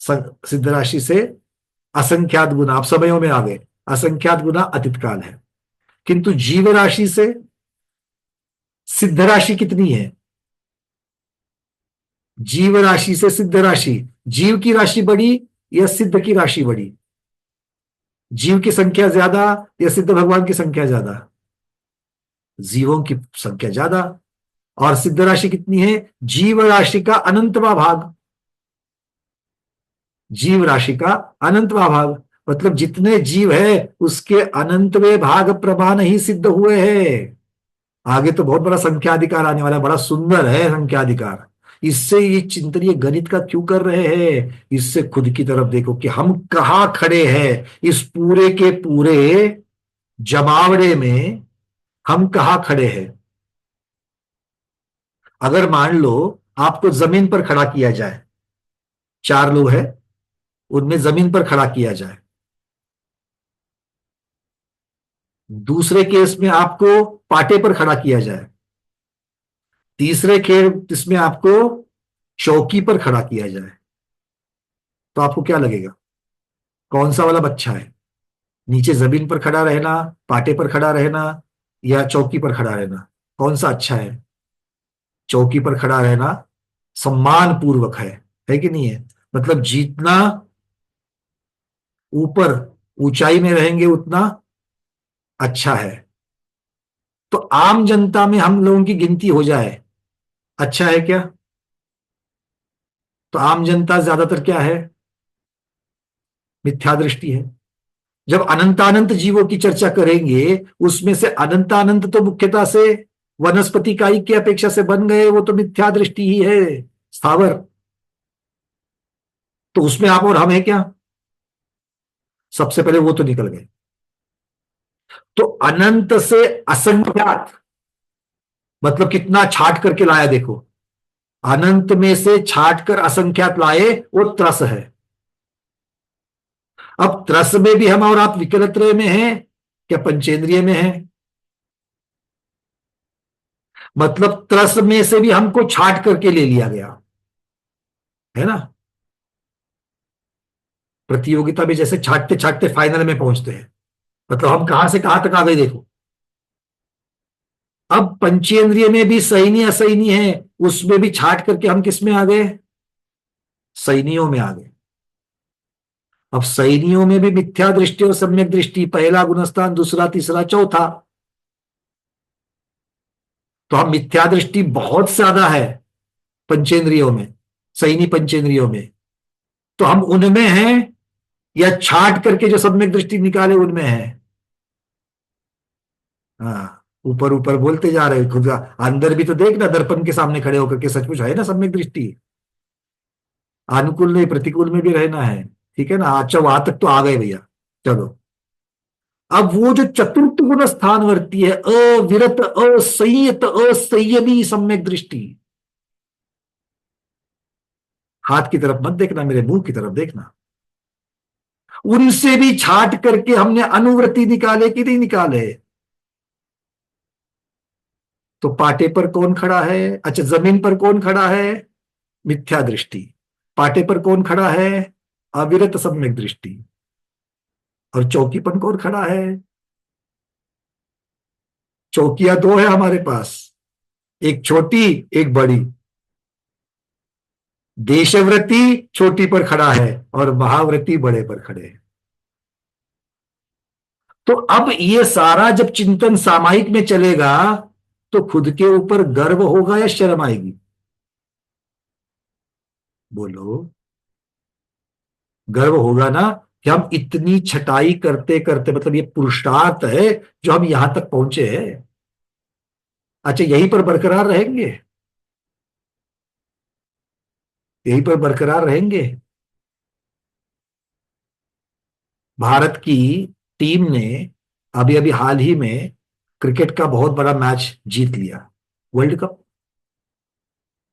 सिद्ध राशि से असंख्यात गुना, आप समयों में आ गए, असंख्यात गुना अतीत काल है। किंतु जीव राशि से सिद्ध राशि कितनी है? जीव राशि से सिद्ध राशि, जीव की राशि बड़ी या सिद्ध की राशि बड़ी? जीव की संख्या ज्यादा या सिद्ध भगवान की संख्या ज्यादा? जीवों की संख्या ज्यादा। और सिद्ध राशि कितनी है? जीव राशि का अनंतवा भाग, जीव राशि का अनंतवा भाग, मतलब जितने जीव है उसके अनंतवे भाग प्रमाण ही सिद्ध हुए हैं। आगे तो बहुत बड़ा संख्याधिकार आने वाला है, बड़ा सुंदर है संख्याधिकार। इससे ये चिंतन, ये गणित का क्यों कर रहे हैं? इससे खुद की तरफ देखो कि हम कहां खड़े हैं इस पूरे के पूरे जमावड़े में, हम कहां खड़े हैं। अगर मान लो आपको जमीन पर खड़ा किया जाए, 4 लोग हैं, उनमें जमीन पर खड़ा किया जाए। दूसरे केस में आपको पाटे पर खड़ा किया जाए। तीसरे केस में आपको चौकी पर खड़ा किया जाए। तो आपको क्या लगेगा, कौन सा वाला बच्चा है? नीचे जमीन पर खड़ा रहना, पाटे पर खड़ा रहना, या चौकी पर खड़ा रहना? कौन सा अच्छा है? चौकी पर खड़ा रहना सम्मान पूर्वक है कि नहीं है? मतलब जितना ऊपर ऊंचाई में रहेंगे उतना अच्छा है। तो आम जनता में हम लोगों की गिनती हो जाए, अच्छा है क्या? तो आम जनता ज्यादातर क्या है? मिथ्या दृष्टि है। जब अनंतानंत जीवों की चर्चा करेंगे, उसमें से अनंतानंत तो मुख्यतः से वनस्पति कायिक की अपेक्षा से बन गए, वो तो मिथ्या दृष्टि ही है, स्थावर। तो उसमें आप और हम है क्या? सबसे पहले वो तो निकल गए। तो अनंत से असंख्यात मतलब कितना छाट करके लाया देखो। अनंत में से छाट कर असंख्यात लाए, वो त्रस है। अब त्रस में भी हम और आप विकलत्रय में हैं क्या पंचेंद्रिय में हैं? मतलब त्रस में से भी हमको छाट करके ले लिया गया है ना। प्रतियोगिता में जैसे छाटते छाटते फाइनल में पहुंचते हैं, मतलब हम कहां से कहां तक आ गए देखो। अब पंचेंद्रिय में भी सैनी असैनी है, उसमें भी छाट करके हम किस में आ गए? सैनियों में आ गए। अब सैनियों में भी मिथ्या दृष्टि और सम्यक दृष्टि, पहला गुणस्थान, दूसरा, तीसरा, चौथा। तो हम मिथ्या दृष्टि बहुत ज्यादा है पंचेंद्रियों में, सैनी पंचेंद्रियों में। तो हम उनमें हैं या छाट करके जो सम्यक दृष्टि निकाले उनमें है? हाँ, ऊपर ऊपर बोलते जा रहे खुद, अंदर भी तो देखना, दर्पण के सामने खड़े होकर के सचमुच है ना सम्यक दृष्टि। अनुकूल नहीं, प्रतिकूल में भी रहना है, ठीक है ना। अच्छा, वहां तक तो आ गए भैया। चलो, अब वो जो चतुर्थ गुण स्थानवर्ती है, अविरत, असंयत, असंयमी सम्यक दृष्टि। हाथ की तरफ मत देखना, मेरे मुंह की तरफ देखना। उनसे भी छाट करके हमने अनुवृत्ति निकाले कि नहीं निकाले? तो पाटे पर कौन खड़ा है? अच्छा, जमीन पर कौन खड़ा है? मिथ्या दृष्टि। पाटे पर कौन खड़ा है? अविरत सम्यक दृष्टि। और चौकी पर कौन खड़ा है? चौकियां 2 है हमारे पास, एक छोटी एक बड़ी। देशव्रती छोटी पर खड़ा है और महाव्रती बड़े पर खड़े हैं। तो अब ये सारा जब चिंतन सामायिक में चलेगा तो खुद के ऊपर गर्व होगा या शर्म आएगी? बोलो। गर्व होगा ना कि हम इतनी छटाई करते करते, मतलब ये पुरुषार्थ है जो हम यहां तक पहुंचे हैं। अच्छा, यहीं पर बरकरार रहेंगे? यहीं पर बरकरार रहेंगे? भारत की टीम ने अभी अभी हाल ही में क्रिकेट का बहुत बड़ा मैच जीत लिया, वर्ल्ड कप।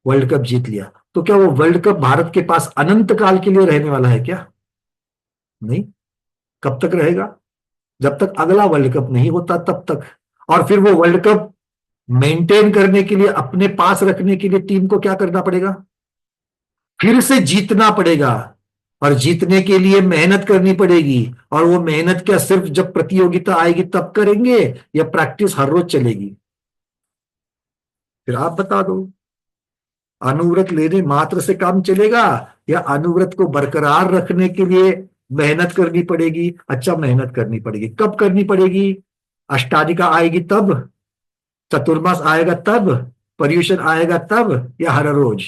वर्ल्ड कप जीत लिया, तो क्या वो वर्ल्ड कप भारत के पास अनंत काल के लिए रहने वाला है क्या? नहीं। कब तक रहेगा? जब तक अगला वर्ल्ड कप नहीं होता तब तक। और फिर वो वर्ल्ड कप मेंटेन करने के लिए, अपने पास रखने के लिए टीम को क्या करना पड़ेगा? फिर से जीतना पड़ेगा। और जीतने के लिए मेहनत करनी पड़ेगी। और वो मेहनत क्या सिर्फ जब प्रतियोगिता आएगी तब करेंगे, या प्रैक्टिस हर रोज चलेगी? फिर आप बता दो, अनुव्रत लेने मात्र से काम चलेगा या अनुव्रत को बरकरार रखने के लिए मेहनत करनी पड़ेगी? अच्छा, मेहनत करनी पड़ेगी। कब करनी पड़ेगी? अष्टाधिका आएगी तब, चतुर्मास आएगा तब, पर्यूषण आएगा तब या हर रोज?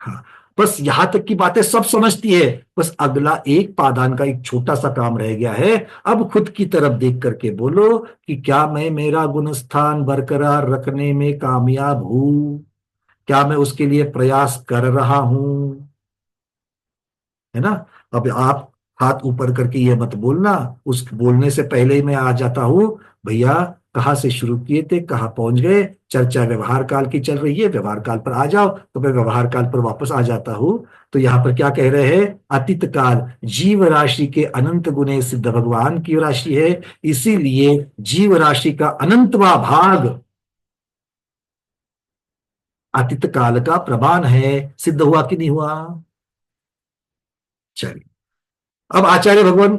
हाँ, बस यहां तक की बातें सब समझती है, बस अगला एक पादान का एक छोटा सा काम रह गया है। अब खुद की तरफ देख करके बोलो कि क्या मैं मेरा गुणस्थान बरकरार रखने में कामयाब हूं? क्या मैं उसके लिए प्रयास कर रहा हूं? है ना? अब आप हाथ ऊपर करके ये मत बोलना, उस बोलने से पहले ही मैं आ जाता हूं, भैया कहाँ से शुरू किए थे, कहाँ पहुंच गए, चर्चा व्यवहार काल की चल रही है, व्यवहार काल पर आ जाओ, तो मैं व्यवहार काल पर वापस आ जाता हूं। तो यहाँ पर क्या कह रहे हैं? अतीत काल जीव राशि के अनंत गुणे सिद्ध भगवान की राशि है, इसीलिए जीव राशि का अनंतवा भाग अतीत काल का प्रमाण है। सिद्ध हुआ कि नहीं हुआ? चलिए, अब आचार्य भगवान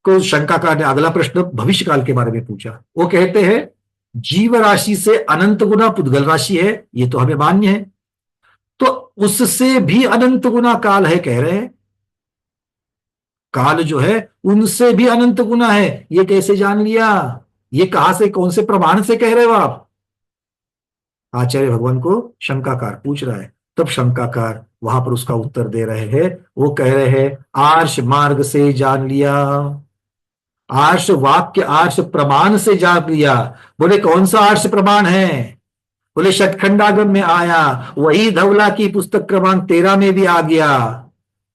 को शंकाकार ने अगला प्रश्न भविष्य काल के बारे में पूछा। वो कहते हैं जीव राशि से अनंत गुना पुद्गल राशि है, ये तो हमें मान्य है, तो उससे भी अनंत गुना काल है कह रहे हैं। काल जो है उनसे भी अनंत गुना है, ये कैसे जान लिया? ये कहां से, कौन से प्रमाण से कह रहे हो आप? आचार्य भगवान को शंकाकार पूछ रहा है। तब शंकाकार वहां पर उसका उत्तर दे रहे हैं। वो कह रहे हैं आर्ष मार्ग से जान लिया, आर्ष वाक्य आर्ष प्रमाण से जान लिया। बोले कौन सा आर्ष प्रमाण है? बोले षटखंडागम में आया, वही धवला की पुस्तक क्रमांक 13 में भी आ गया,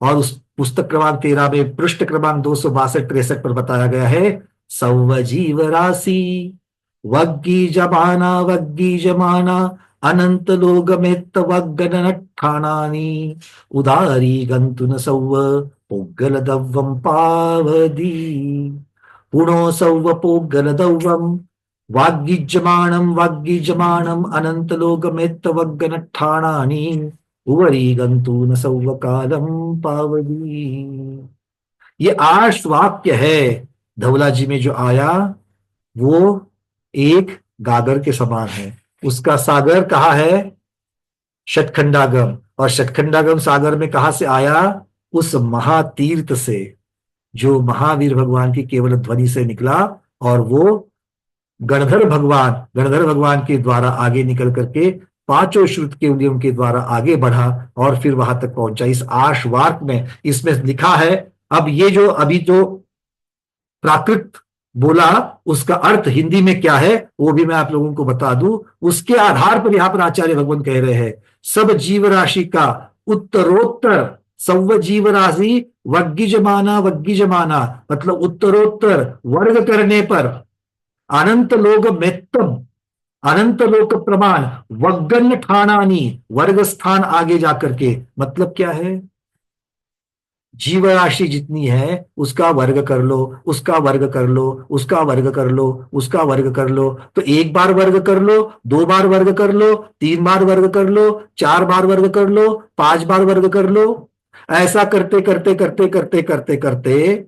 और उस पुस्तक क्रमांक 13 में पृष्ठ क्रमांक 262-63 पर बताया गया है सौजीव राशि वग्गी जमाना वग्गी जमाना अनंत लोगमेत्त वग्गनठाणानि उदारी गंतुन सौव पोग्गल दव्वम पावदी पुणो सौव पोग्गल दव्वम वाग्गीजमाणम अनंत लोकमेत्त वग्गनठाणानि उवरी गंतून सौव कालम पावदी। ये आर्ष वाक्य है धवला जी में जो आया, वो एक गागर के समान है। उसका सागर कहाँ है? षटखंडागम। और षटखंडागम सागर में कहां से आया? उस महातीर्थ से, जो महावीर भगवान की केवल ध्वनि से निकला, और वो गणधर भगवान के द्वारा आगे निकल करके पांचों श्रुत के उद्यम के द्वारा आगे बढ़ा और फिर वहां तक पहुंचा। इस आर्षवार्क में इसमें लिखा है। अब ये जो अभी जो प्राकृत बोला, उसका अर्थ हिंदी में क्या है वो भी मैं आप लोगों को बता दूं। उसके आधार पर यहां पर आचार्य भगवान कह रहे हैं सब जीव राशि का उत्तरोत्तर सव जीव राशि वग्गी जमाना मतलब उत्तरोत्तर वर्ग करने पर अनंत लोक मेत्तम, अनंत लोक प्रमाण वग्गन ठाणानी, वर्ग स्थान आगे जाकर के, मतलब क्या है? जीव राशि जितनी है उसका वर्ग कर लो, उसका वर्ग कर लो, उसका वर्ग कर लो, उसका वर्ग कर लो। तो एक बार वर्ग कर लो, 2 बार वर्ग कर लो, 3 बार वर्ग कर लो, 4 बार वर्ग कर लो, 5 बार वर्ग कर लो। ऐसा करते करते करते करते करते करते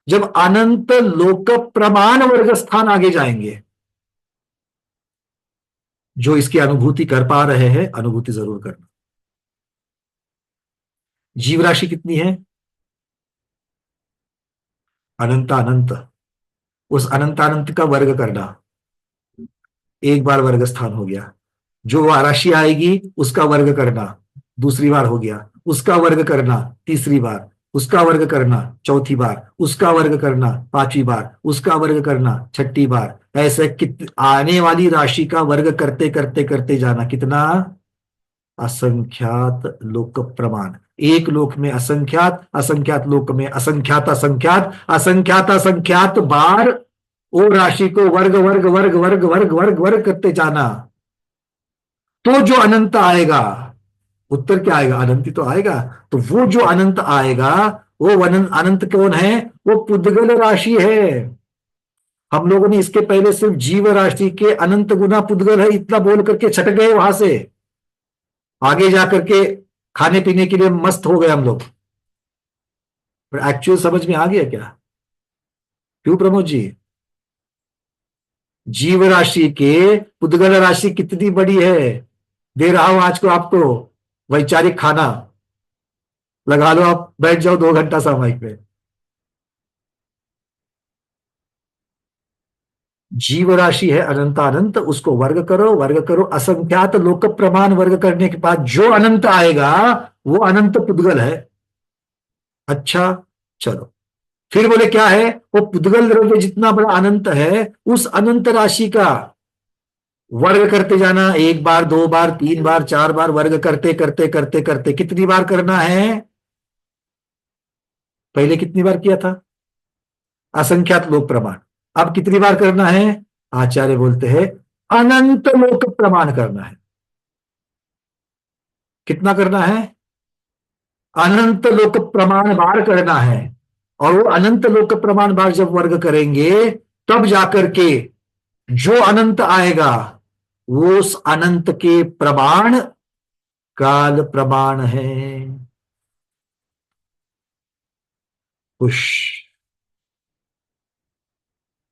जब अनंत लोक प्रमाण वर्ग स्थान आगे जाएंगे, जो इसकी अनुभूति कर पा रहे हैं अनुभूति जरूर करना। जीव राशि कितनी है? अनंत अनंत। उस अनंत अनंत का वर्ग करना, एक बार वर्ग स्थान हो गया। जो राशि आएगी उसका वर्ग करना, दूसरी बार हो गया। उसका वर्ग करना तीसरी बार, उसका वर्ग करना चौथी बार, उसका वर्ग करना 5वीं बार, उसका वर्ग करना 6ठी बार। ऐसे आने वाली राशि का वर्ग करते करते करते जाना। कितना? असंख्यात लोक प्रमाण। एक लोक में असंख्यात, असंख्यात लोक में असंख्यात असंख्यात, असंख्यात असंख्यात बार वो राशि को वर्ग वर्ग वर्ग वर्ग वर्ग वर्ग वर्ग करते जाना। तो जो अनंत आएगा, उत्तर क्या आएगा? अनंत ही तो आएगा। तो वो जो अनंत आएगा वो अनंत कौन है? वो पुद्गल राशि है। हम लोगों ने इसके पहले सिर्फ जीव राशि के अनंत गुना पुद्गल है इतना बोल करके छट गए, वहां से आगे जाकर के खाने पीने के लिए मस्त हो गए हम लोग। पर एक्चुअल समझ में आ गया क्या? क्यों प्रमोद जी? जीव राशि के पुद्गल राशि कितनी बड़ी है? दे रहा हूं आज को आपको वैचारिक खाना, लगा लो, आप बैठ जाओ 2 घंटा सामयिक में। जीव राशि है अनंत अनंत, उसको वर्ग करो, असंख्यात लोक प्रमाण वर्ग करने के बाद जो अनंत आएगा वो अनंत पुद्गल है। अच्छा, चलो फिर बोले क्या है, वो पुद्गल द्रव्य जितना बड़ा अनंत है उस अनंत राशि का वर्ग करते जाना, 1 बार 2 बार 3 बार 4 बार वर्ग करते करते करते करते कितनी बार करना है, पहले कितनी बार किया था, असंख्यात लोक प्रमाण, अब कितनी बार करना है, आचार्य बोलते हैं अनंत लोक प्रमाण करना है। कितना करना है, अनंत लोक प्रमाण बार करना है। और वो अनंत लोक प्रमाण बार जब वर्ग करेंगे तब जाकर के जो अनंत आएगा वो उस अनंत के प्रमाण काल प्रमाण है। खुश,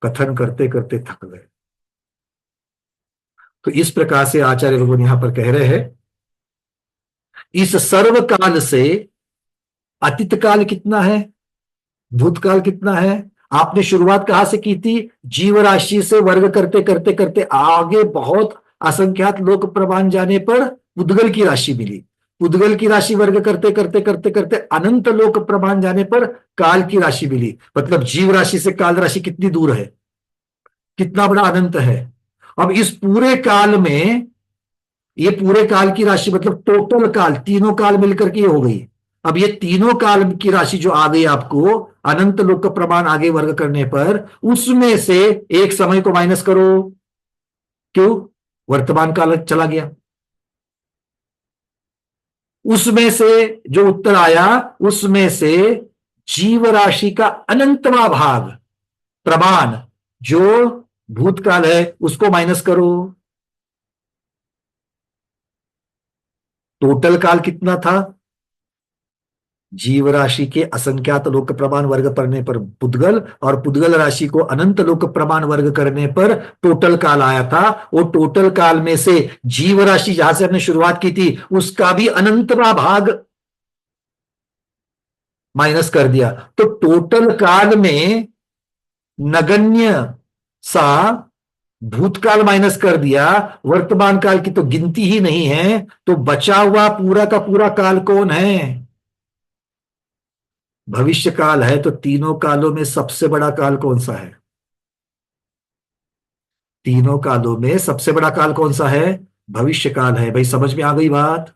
कथन करते करते थक गए। तो इस प्रकार से आचार्य भगवान यहां पर कह रहे हैं, इस सर्व काल से अतीत काल कितना है, भूतकाल कितना है, आपने शुरुआत कहां से की थी, जीव राशि से वर्ग करते करते करते आगे बहुत असंख्यात लोक प्रमाण जाने पर पुद्गल की राशि मिली, पुद्गल की राशि वर्ग करते करते करते करते अनंत लोक प्रमाण जाने पर काल की राशि मिली। मतलब जीव राशि से काल राशि कितनी दूर है, कितना बड़ा अनंत है। अब इस पूरे काल में, ये पूरे काल की राशि मतलब टोटल काल, तीनों काल मिलकर के हो गई। अब ये तीनों काल की राशि जो आ गई आपको अनंत लोक का प्रमाण आगे वर्ग करने पर, उसमें से एक समय को माइनस करो, क्यों, वर्तमान काल चला गया, उसमें से जो उत्तर आया उसमें से जीव राशि का अनंतवा भाग प्रमाण जो भूतकाल है उसको माइनस करो। टोटल काल कितना था, जीव राशि के असंख्यात लोक प्रमाण वर्ग करने पर पुद्गल, और पुद्गल राशि को अनंत लोक प्रमाण वर्ग करने पर टोटल काल आया था। वो टोटल काल में से जीव राशि जहां से हमने शुरुआत की थी उसका भी अनंतवा भाग माइनस कर दिया। तो टोटल काल में नगण्य सा भूतकाल माइनस कर दिया, वर्तमान काल की तो गिनती ही नहीं है। तो बचा हुआ पूरा का पूरा काल कौन है, भविष्य काल है। तो तीनों कालों में सबसे बड़ा काल कौन सा है, तीनों कालों में सबसे बड़ा काल कौन सा है, भविष्य काल है। भाई समझ में आ गई बात।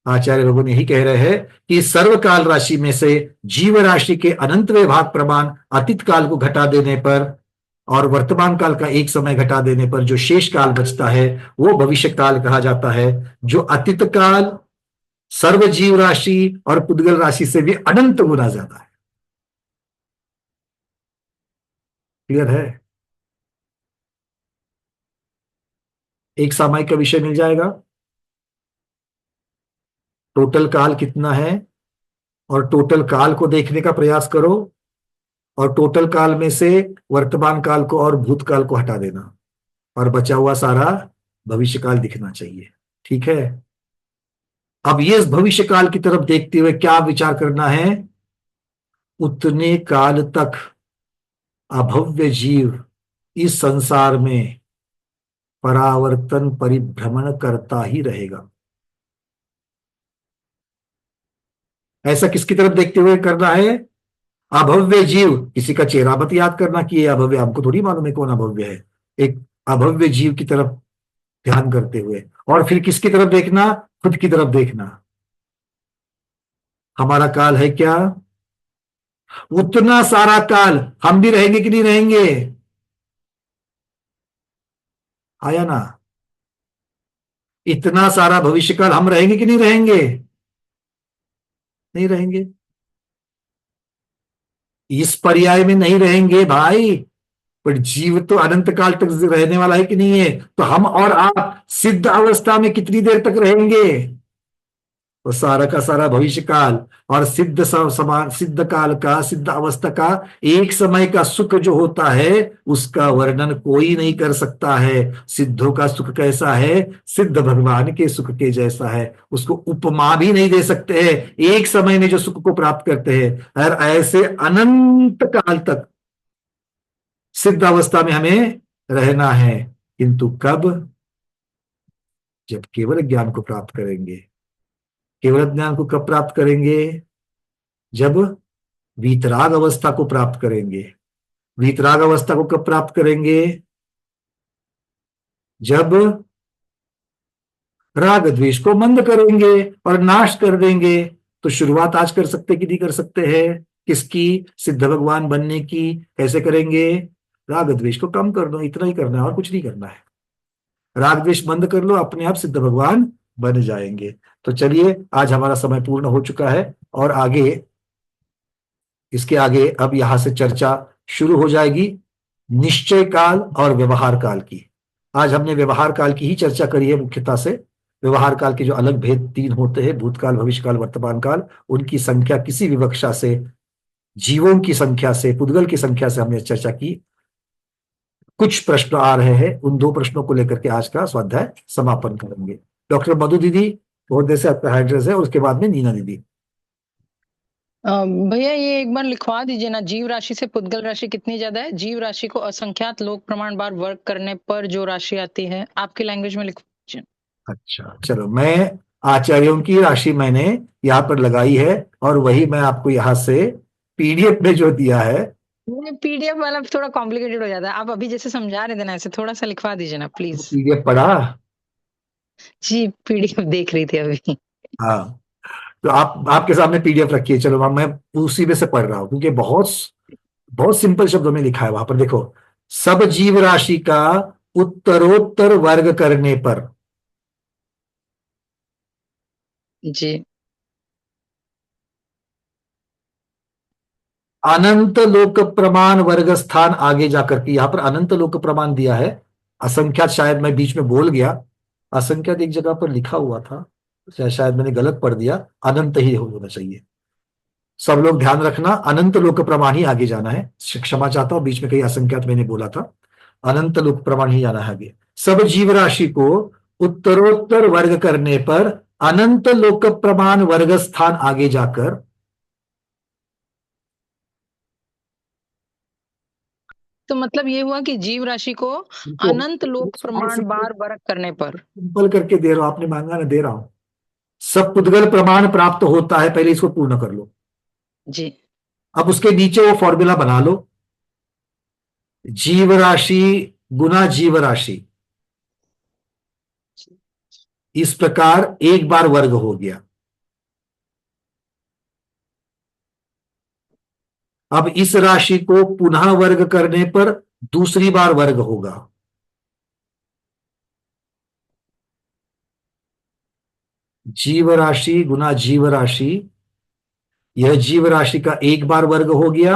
आचार्य लोगों यही कह रहे हैं कि सर्वकाल राशि में से जीव राशि के अनंत विभाग प्रमाण अतीत काल को घटा देने पर और वर्तमान काल का एक समय घटा देने पर जो शेष काल बचता है वो भविष्य काल कहा जाता है, जो अतीत काल सर्व जीव राशि और पुद्गल राशि से भी अनंत गुना ज्यादा है। क्लियर है, एक सामायिक का विषय मिल जाएगा, टोटल काल कितना है और टोटल काल को देखने का प्रयास करो और टोटल काल में से वर्तमान काल को और भूतकाल को हटा देना और बचा हुआ सारा भविष्य काल दिखना चाहिए। ठीक है, अब ये भविष्य काल की तरफ देखते हुए क्या विचार करना है, उतने काल तक अभव्य जीव इस संसार में परावर्तन परिभ्रमण करता ही रहेगा। ऐसा किसकी तरफ देखते हुए करना है, अभव्य जीव। किसी का चेहरा मत याद करना कि ये अभव्य, हमको थोड़ी मालूम है कौन अभव्य है। एक अभव्य जीव की तरफ ध्यान करते हुए, और फिर किसकी तरफ देखना, खुद की तरफ देखना। हमारा काल है क्या, उतना सारा काल हम भी रहेंगे कि नहीं रहेंगे, आया ना, इतना सारा भविष्य काल हम रहेंगे कि नहीं रहेंगे, नहीं रहेंगे। इस पर्याय में नहीं रहेंगे भाई, पर जीव तो अनंत काल तक रहने वाला है कि नहीं है। तो हम और आप सिद्ध अवस्था में कितनी देर तक रहेंगे, तो सारा का सारा भविष्य काल और सिद्ध समान सिद्ध काल का, सिद्ध अवस्था का एक समय का सुख जो होता है उसका वर्णन कोई नहीं कर सकता है। सिद्धों का सुख कैसा है, सिद्ध भगवान के सुख के जैसा है, उसको उपमा भी नहीं दे सकते हैं। एक समय में जो सुख को प्राप्त करते हैं और ऐसे अनंत काल तक सिद्ध अवस्था में हमें रहना है, किंतु कब? जब केवल ज्ञान को प्राप्त करेंगे। केवल ज्ञान को कब प्राप्त करेंगे? जब वीतराग अवस्था को प्राप्त करेंगे। वीतराग अवस्था को कब प्राप्त करेंगे? जब राग द्वेष को मंद करेंगे और नाश कर देंगे। तो शुरुआत आज कर सकते कि नहीं कर सकते हैं? किसकी? सिद्ध भगवान बनने की। कैसे करेंगे? राग द्वेष को कम कर दो, इतना ही करना है और कुछ नहीं करना है। राग द्वेष बंद कर लो, अपने आप सिद्ध भगवान बन जाएंगे। तो चलिए, आज हमारा समय पूर्ण हो चुका है और आगे, इसके आगे अब यहां से चर्चा शुरू हो जाएगी निश्चय काल और व्यवहार काल की। आज हमने व्यवहार काल की ही चर्चा करी है मुख्यता से। व्यवहार काल के जो अलग भेद तीन होते हैं, भूतकाल, भविष्यकाल, वर्तमान काल, उनकी संख्या किसी विवक्षा से, जीवों की संख्या से, पुद्गल की संख्या से हमने चर्चा की। कुछ प्रश्न आ रहे हैं, उन दो प्रश्नों को लेकर के आज का स्वाध्याय समापन करेंगे। डॉक्टर मधु दीदी बहुत देर से आपका हैंड रेज़ है, और उसके बाद में नीना दीदी। भैया ये एक बार लिखवा दीजिए ना, जीव राशि से पुद्गल राशि कितनी ज्यादा है? जीव राशि को असंख्यात लोक प्रमाण बार वर्ग करने पर जो राशि आती है, आपकी लैंग्वेज में लिख दीजिए। अच्छा, चलो, मैं आचार्यों की राशि मैंने यहाँ पर लगाई है, और वही मैं आपको यहाँ से पीडीएफ में जो दिया है। पीडीएफ वाला थोड़ा कॉम्प्लिकेटेड हो जाता है, आप अभी जैसे समझा रहे थे ना, ऐसे थोड़ा सा लिखवा दीजिए ना प्लीज। पीडीएफ पढ़ा? जी पीडीएफ देख रही थी अभी। हाँ, तो आप आपके सामने पीडीएफ रखिए। चलो, मैं उसी में से पढ़ रहा हूँ, क्योंकि बहुत बहुत सिंपल शब्दों में लिखा है वहां पर। देखो, सब जीव राशि का उत्तरोत्तर वर्ग करने पर, जी, अनंत लोक प्रमाण वर्ग स्थान आगे जाकर के, यहां पर अनंत लोक प्रमाण दिया है। असंख्यात शायद मैं बीच में बोल गया, असंख्यात एक जगह पर लिखा हुआ था, शायद मैंने गलत पढ़ दिया। अनंत ही होना चाहिए। सब लोग ध्यान रखना, अनंत लोक प्रमाण ही आगे जाना है। क्षमा चाहता हूं, बीच में कहीं असंख्यात मैंने बोला था। अनंत लोक प्रमाण ही जाना है आगे। सब जीव राशि को उत्तरोत्तर वर्ग करने पर अनंत लोक प्रमाण वर्ग स्थान आगे जाकर, तो मतलब ये हुआ कि जीव राशि को अनंत लोक प्रमाण बार वर्ग करने पर। सिंपल करके दे रहा हूं, आपने मांगा ना, दे रहा हूं। सब पुद्गल प्रमाण प्राप्त होता है, पहले इसको पूर्ण कर लो। जी, अब उसके नीचे वो फॉर्मूला बना लो, जीव राशि गुना जीव राशि। इस प्रकार एक बार वर्ग हो गया। अब इस राशि को पुनः वर्ग करने पर दूसरी बार वर्ग होगा। जीव राशि गुना जीव राशि, यह जीव राशि का एक बार वर्ग हो गया।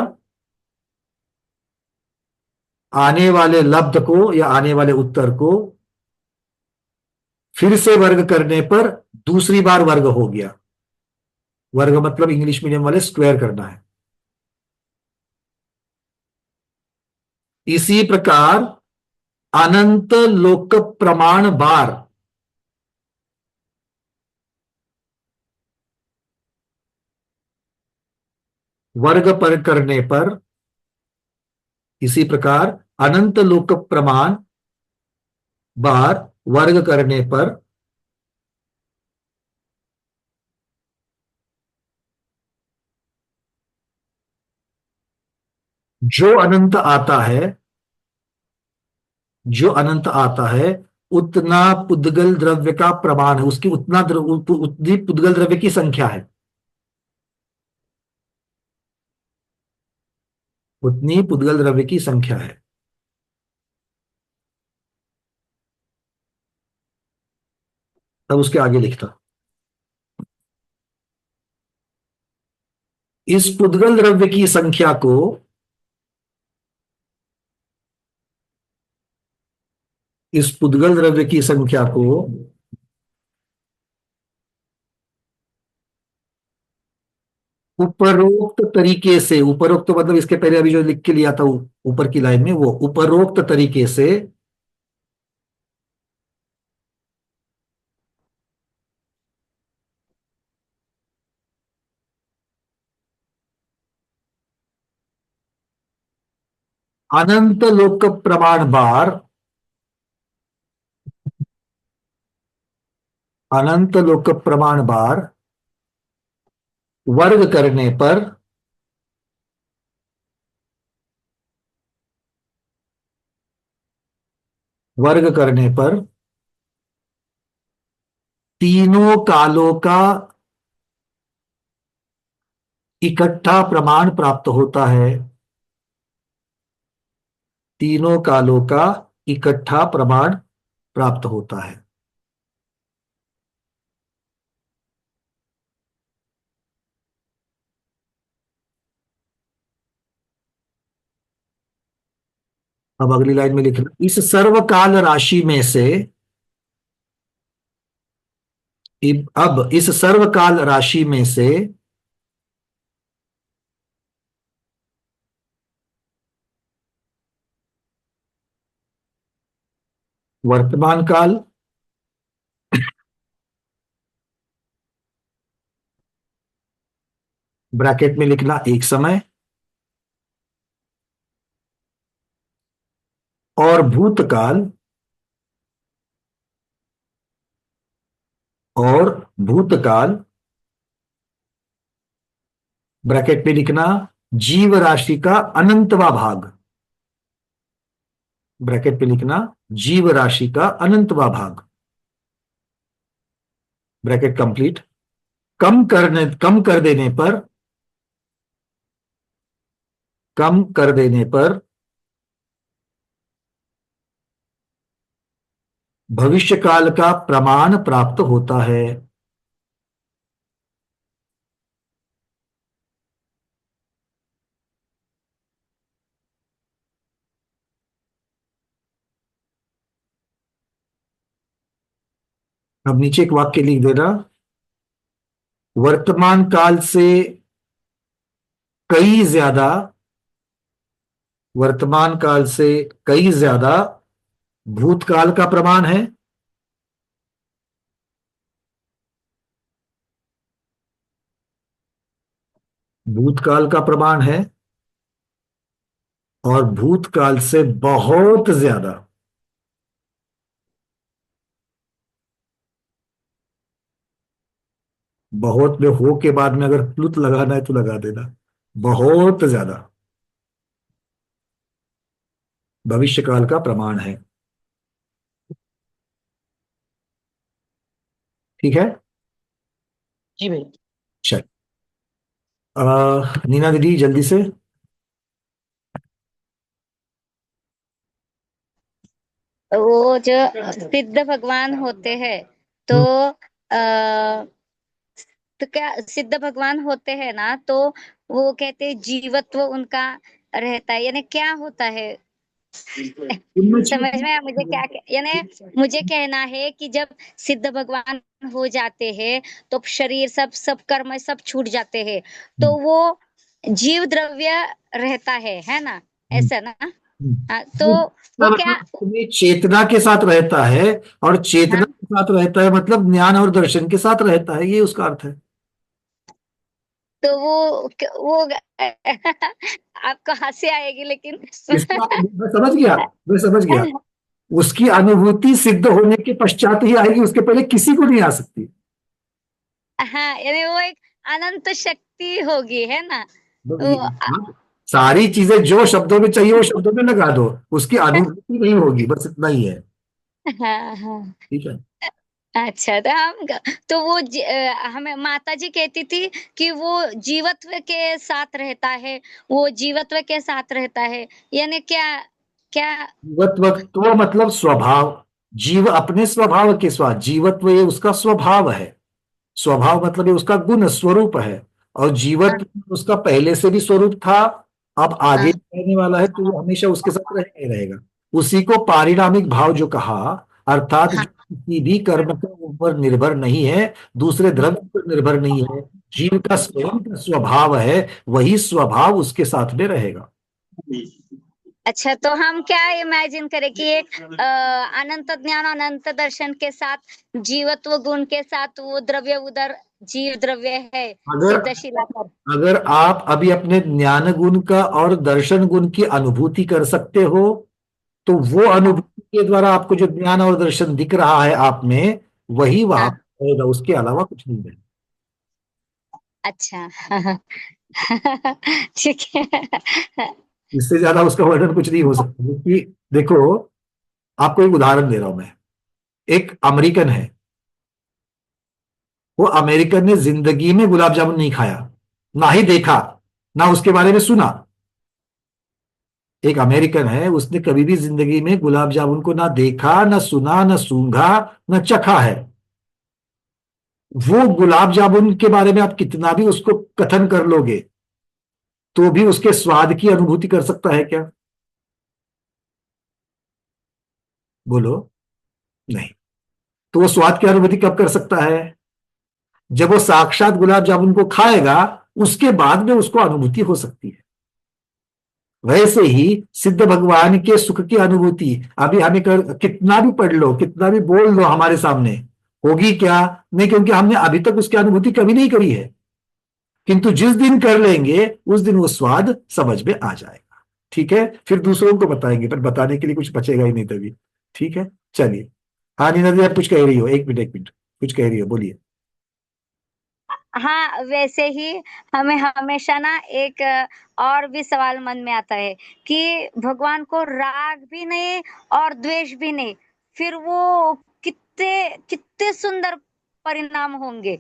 आने वाले लब्ध को या आने वाले उत्तर को फिर से वर्ग करने पर दूसरी बार वर्ग हो गया। वर्ग मतलब इंग्लिश मीडियम वाले स्क्वायर करना है। इसी प्रकार अनंत लोक प्रमाण बार वर्ग पर करने पर, इसी प्रकार अनंत लोक प्रमाण बार वर्ग करने पर जो अनंत आता है, जो अनंत आता है, उतना पुद्गल द्रव्य का प्रमाण है। उसकी उतनी पुद्गल द्रव्य की संख्या है, उतनी पुद्गल द्रव्य की संख्या है। तब उसके आगे लिखता, इस पुद्गल द्रव्य की संख्या को इस पुद्गल द्रव्य की संख्या को उपरोक्त तरीके से, उपरोक्त मतलब इसके पहले अभी जो लिख के लिया था ऊपर की लाइन में, वो उपरोक्त तरीके से अनंत लोक प्रमाण बार, अनंत लोक प्रमाण बार वर्ग करने पर तीनों कालों का इकट्ठा प्रमाण प्राप्त होता है। तीनों कालों का इकट्ठा प्रमाण प्राप्त होता है। अब अगली लाइन में लिख रहे, इस सर्वकाल राशि में से, अब इस सर्वकाल राशि में से वर्तमान काल, ब्रैकेट में लिखना एक समय, और भूतकाल, ब्रैकेट में लिखना जीव राशि का अनंतवा भाग, ब्रैकेट पे लिखना जीव राशि का अनंतवा भाग, ब्रैकेट कंप्लीट। कम कर देने पर भविष्य काल का प्रमाण प्राप्त होता है। अब नीचे एक वाक्य लिख देना, वर्तमान काल से कई ज्यादा, वर्तमान काल से कई ज्यादा भूतकाल का प्रमाण है। भूतकाल का प्रमाण है, और भूतकाल से बहुत ज्यादा, बहुत में हो के बाद में अगर प्लुत लगाना है तो लगा देना, बहुत ज्यादा भविष्य काल का प्रमाण है। ठीक है, जी भैया। चल नीना दीदी जल्दी से। वो जो सिद्ध भगवान होते हैं तो तो क्या सिद्ध भगवान होते हैं ना, तो वो कहते हैं जीवत्व उनका रहता है, यानी क्या होता है समझ में आया मुझे क्या, यानी मुझे कहना है कि जब सिद्ध भगवान हो जाते हैं तो शरीर सब कर्म सब छूट जाते हैं, तो वो जीव द्रव्य रहता है ना, ऐसा ना। तो वो क्या चेतना के साथ रहता है, और चेतना के साथ रहता है मतलब ज्ञान और दर्शन के साथ रहता है, ये उसका अर्थ है। तो वो आपको हंसी आएगी लेकिन मैं समझ गया उसकी अनुभूति सिद्ध होने के पश्चात ही आएगी, उसके पहले किसी को नहीं आ सकती। हाँ, यानी वो एक अनंत शक्ति होगी, है ना। सारी चीजें जो शब्दों में चाहिए वो शब्दों में लगा दो, उसकी अनुभूति नहीं होगी, बस इतना ही है। हाँ हाँ ठीक है। अच्छा, तो वो हमें माता जी कहती थी कि वो जीवत्व के साथ रहता है, वो जीवत्व के साथ रहता है, यानी क्या क्या जीवत्व तो मतलब स्वभाव, जीव अपने स्वभाव के साथ, जीवत्व ये उसका स्वभाव है, स्वभाव मतलब ये उसका गुण स्वरूप है, और जीवत्व उसका पहले से भी स्वरूप था, अब आगे रहने वाला है, तो वो हमेशा उसके साथ रहेगा। उसी को पारिणामिक भाव जो कहा, अर्थात जो किसी भी कर्म के ऊपर निर्भर नहीं है, दूसरे द्रव्य पर निर्भर नहीं है, जीव का स्वयं का स्वभाव है, वही स्वभाव उसके साथ में रहेगा। अच्छा, तो हम क्या इमेजिन करें कि एक अनंत ज्ञान अनंत दर्शन के साथ जीवत्व गुण के साथ वो द्रव्य उधर जीव द्रव्य है अगर सिद्धशिला पर। अगर आप अभी अपने ज्ञान गुण का और दर्शन गुण की अनुभूति कर सकते हो, तो वो अनुभूति के द्वारा आपको जो ज्ञान और दर्शन दिख रहा है आप में, वही वहां हाँ, रहेगा, उसके अलावा कुछ नहीं है। अच्छा। ठीक है। इससे ज्यादा उसका वर्णन कुछ नहीं हो सकता, क्योंकि देखो, आपको एक उदाहरण दे रहा हूं मैं। एक अमेरिकन है, वो अमेरिकन ने जिंदगी में गुलाब जामुन नहीं खाया, ना ही देखा, ना उसके बारे में सुना। एक अमेरिकन है, उसने कभी भी जिंदगी में गुलाब जामुन को ना देखा, ना सुना, ना सूंघा, ना चखा है। वो गुलाब जामुन के बारे में आप कितना भी उसको कथन कर लोगे, तो भी उसके स्वाद की अनुभूति कर सकता है क्या? बोलो, नहीं। तो वो स्वाद की अनुभूति कब कर सकता है? जब वो साक्षात गुलाब जामुन को खाएगा, उसके बाद में उसको अनुभूति हो सकती है। वैसे ही सिद्ध भगवान के सुख की अनुभूति अभी हमें कितना भी पढ़ लो, कितना भी बोल लो हमारे सामने, होगी क्या? नहीं, क्योंकि हमने अभी तक उसकी अनुभूति कभी नहीं करी है। किंतु जिस दिन कर लेंगे, उस दिन वो स्वाद समझ में आ जाएगा। ठीक है, फिर दूसरों को बताएंगे, पर बताने के लिए कुछ बचेगा ही नहीं तभी। ठीक है, चलिए। हाँ नीना जी, आप कुछ कह रही हो? एक मिनट, एक मिनट, कुछ कह रही हो, बोलिए। हाँ, वैसे ही हमें हमेशा ना एक और भी सवाल मन में आता है कि भगवान को राग भी नहीं और द्वेष भी नहीं, फिर वो कितने कितने सुंदर परिणाम होंगे।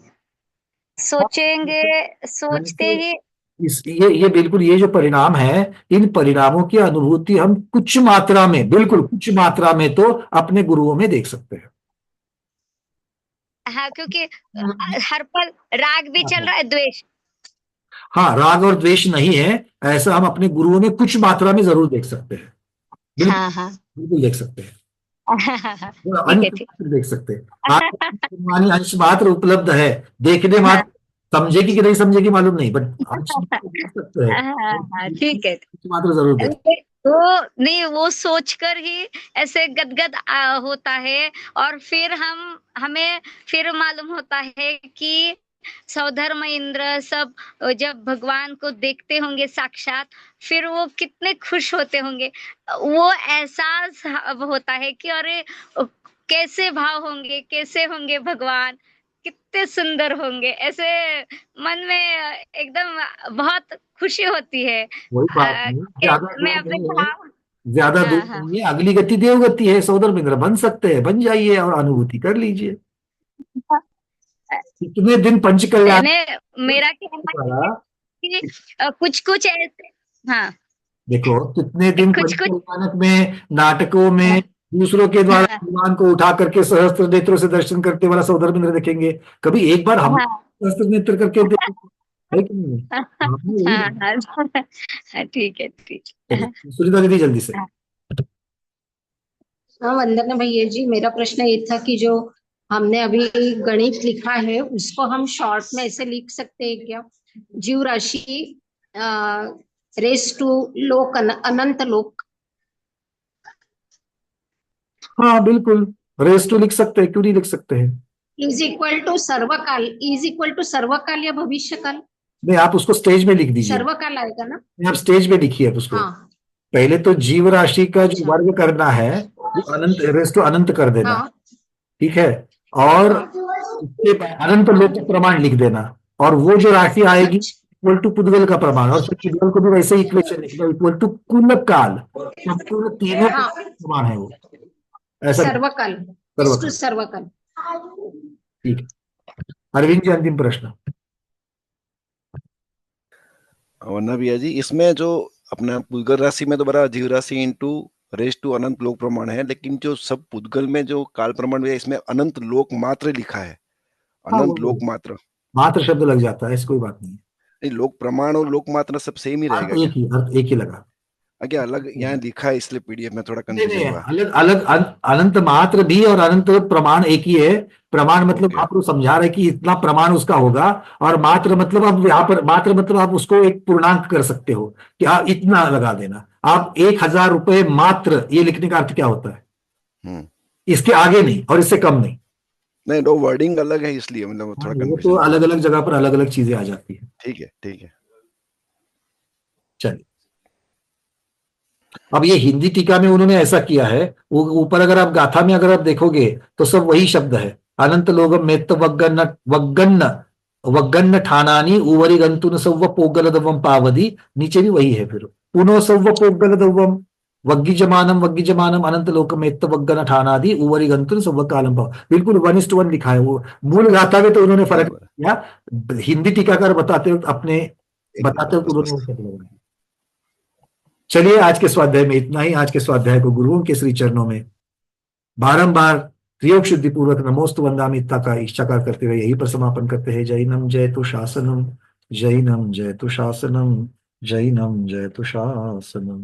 सोचेंगे, सोचते वैसे ही ये बिल्कुल, ये जो परिणाम है, इन परिणामों की अनुभूति हम कुछ मात्रा में, बिल्कुल कुछ मात्रा में तो अपने गुरुओं में देख सकते हैं। हाँ, क्योंकि हर पल राग भी चल रहा है, द्वेष। हाँ, राग और द्वेष नहीं है, ऐसा हम अपने गुरुओं में कुछ मात्रा में जरूर देख सकते हैं। बिल्कुल, हाँ हाँ। बिल्कुल देख सकते हैं। ठीक है, अंश ठीक। मात्र देख सकते हैं। आपको मानी अंश मात्र उपलब्ध है, देखने मात्र, समझेगी कि नहीं समझेगी मालूम नहीं, बट अंश मात्र देख सकते हैं। हाँ, ठीक है। अंश मात्र जरूर देख। वो नहीं, वो सोचकर ही ऐसे गदगद होता है, और फिर हमें फिर मालूम होता है कि सौधर्म इंद्र सब जब भगवान को देखते होंगे साक्षात, फिर वो कितने खुश होते होंगे। वो एहसास अब होता है कि अरे कैसे भाव होंगे, कैसे होंगे भगवान, कितने सुंदर होंगे, ऐसे मन में एकदम बहुत खुशी होती है। वही बात नहीं, ज्यादा मैं दूर अपने नहीं है, भाव। ज्यादा दूर हाँ हाँ। नहीं है, अगली गति देवगति है। सौदर इंद्र बन सकते हैं, बन जाइए और अनुभूति कर लीजिए। कितने दिन पंच कल्याण यानी मेरा कहना है द्वारा, कि कुछ कुछ ऐसे। हाँ, देखो कितने दिन कुछ कुछ। पंचकल्याणक में, नाटकों में दूसरों के द्वारा हाँ भगवान को उठा करके सहस्त्र नेत्रों से दर्शन करते वाला सौदर इंद्र देखेंगे। कभी एक बार हम हाँ। सहस्त्र नेत्र करके देखेंगे, है कि नहीं? हमने वही हाँ बात- हाँ, ठीक है, ठीक है। चलिए, सुनीता दीदी जल्दी से। हाँ, वंदना भैया जी, मेरा प्रश्न ये था कि जो हमने अभी गणित लिखा है उसको हम शॉर्ट में ऐसे लिख सकते हैं क्या? जीव राशि रेस टू लोक अनंत लोक हाँ बिल्कुल, रेस टू लिख सकते हैं, क्यों नहीं लिख सकते हैं? इज इक्वल टू सर्वकाल या भविष्य काल? नहीं, आप उसको स्टेज में लिख दीजिए। सर्वकाल आएगा ना? नहीं, आप स्टेज में लिखिए आप उसको। हाँ। पहले तो जीव राशि का जो अच्छा। वर्ग करना है, वो अनंत, रेस टू अनंत कर देना। हाँ। ठीक है, और उसके बाद अनंत लोक प्रमाण लिख देना, और वो जो राशि आएगी इक्वल टू पुद्गल का प्रमाण, और फिर पुद्गल को भी वैसे ही इक्वेशन लिखना, इक्वल टू कुल काल, संपूर्ण तीनों का प्रमाण है वो, ऐसा। सर्वकाल, सर्वकाल। सर्वकाल। ठीक है, अरविंद जी अंतिम प्रश्न। वरना भैया जी, इसमें जो अपना पुद्गल राशि में तो बड़ा जीव राशि इंटू रेस टू अनंत लोक प्रमाण है, लेकिन जो सब पुद्गल में जो काल प्रमाण है, इसमें अनंत लोक मात्र लिखा है। अनंत लोक मात्र, मात्र शब्द लग जाता है, ऐसी कोई बात नहीं। नहीं, लोक प्रमाण और लोक मात्र सब सेम ही रहेगा अर्थ एक ही लगा। आगे अलग यहाँ लिखा है इसलिए पीडीएफ में थोड़ा नहीं नहीं, कंफ्यूजन हुआ। अलग अलग अनंत मात्र भी और अनंत प्रमाण एक ही है। प्रमाण मतलब ओके आप लोग समझा रहे कि इतना प्रमाण उसका होगा, और मात्र मतलब आप यहाँ पर मात्र मतलब आप उसको एक पूर्णांक कर सकते हो कि आप इतना लगा देना। आप 1,000 रुपए मात्र, ये लिखने का अर्थ क्या होता है? इसके आगे नहीं और इससे कम नहीं। नहीं, दो वर्डिंग अलग है इसलिए मतलब थोड़ा वो तो कंफ्यूजन। अलग अलग जगह पर अलग अलग चीजें आ जाती है। ठीक है ठीक है। चलिए, अब ये हिंदी टीका में उन्होंने ऐसा किया है, वो ऊपर अगर आप गाथा में अगर आप देखोगे तो सब वही शब्द है। अनंत लोगम मेत्त वग्गन्न वग्गन्न वग्गन्न ठानानी उवरी गंतुन सव्व पोगलदवम पावदी, नीचे भी वही है। फिर पुनो सव्व पोगलदवम वग्गिजमानम अनंत लोकमेत्त वग्गन ठानादि उवरी गंतुन सव्व कालम पाव, बिल्कुल 1:1 लिखा है। वो मूल गाथा में तो उन्होंने फर्क किया, हिंदी टीकाकार बताते वक्त अपने बताते वक्त उन्होंने वो शब्द लगाया। चलिए, आज के स्वाध्याय में इतना ही। आज के स्वाध्याय को गुरुओं के श्री चरणों में बारंबार त्रियोग शुद्धि पूर्वक नमोस्तु वंदामि इत्ता का इष्टाकार करते हुए यही पर समापन करते हैं। जैनम जयतु शासनम, जैनम जयतु शासनम, जैनम जयतु शासनम।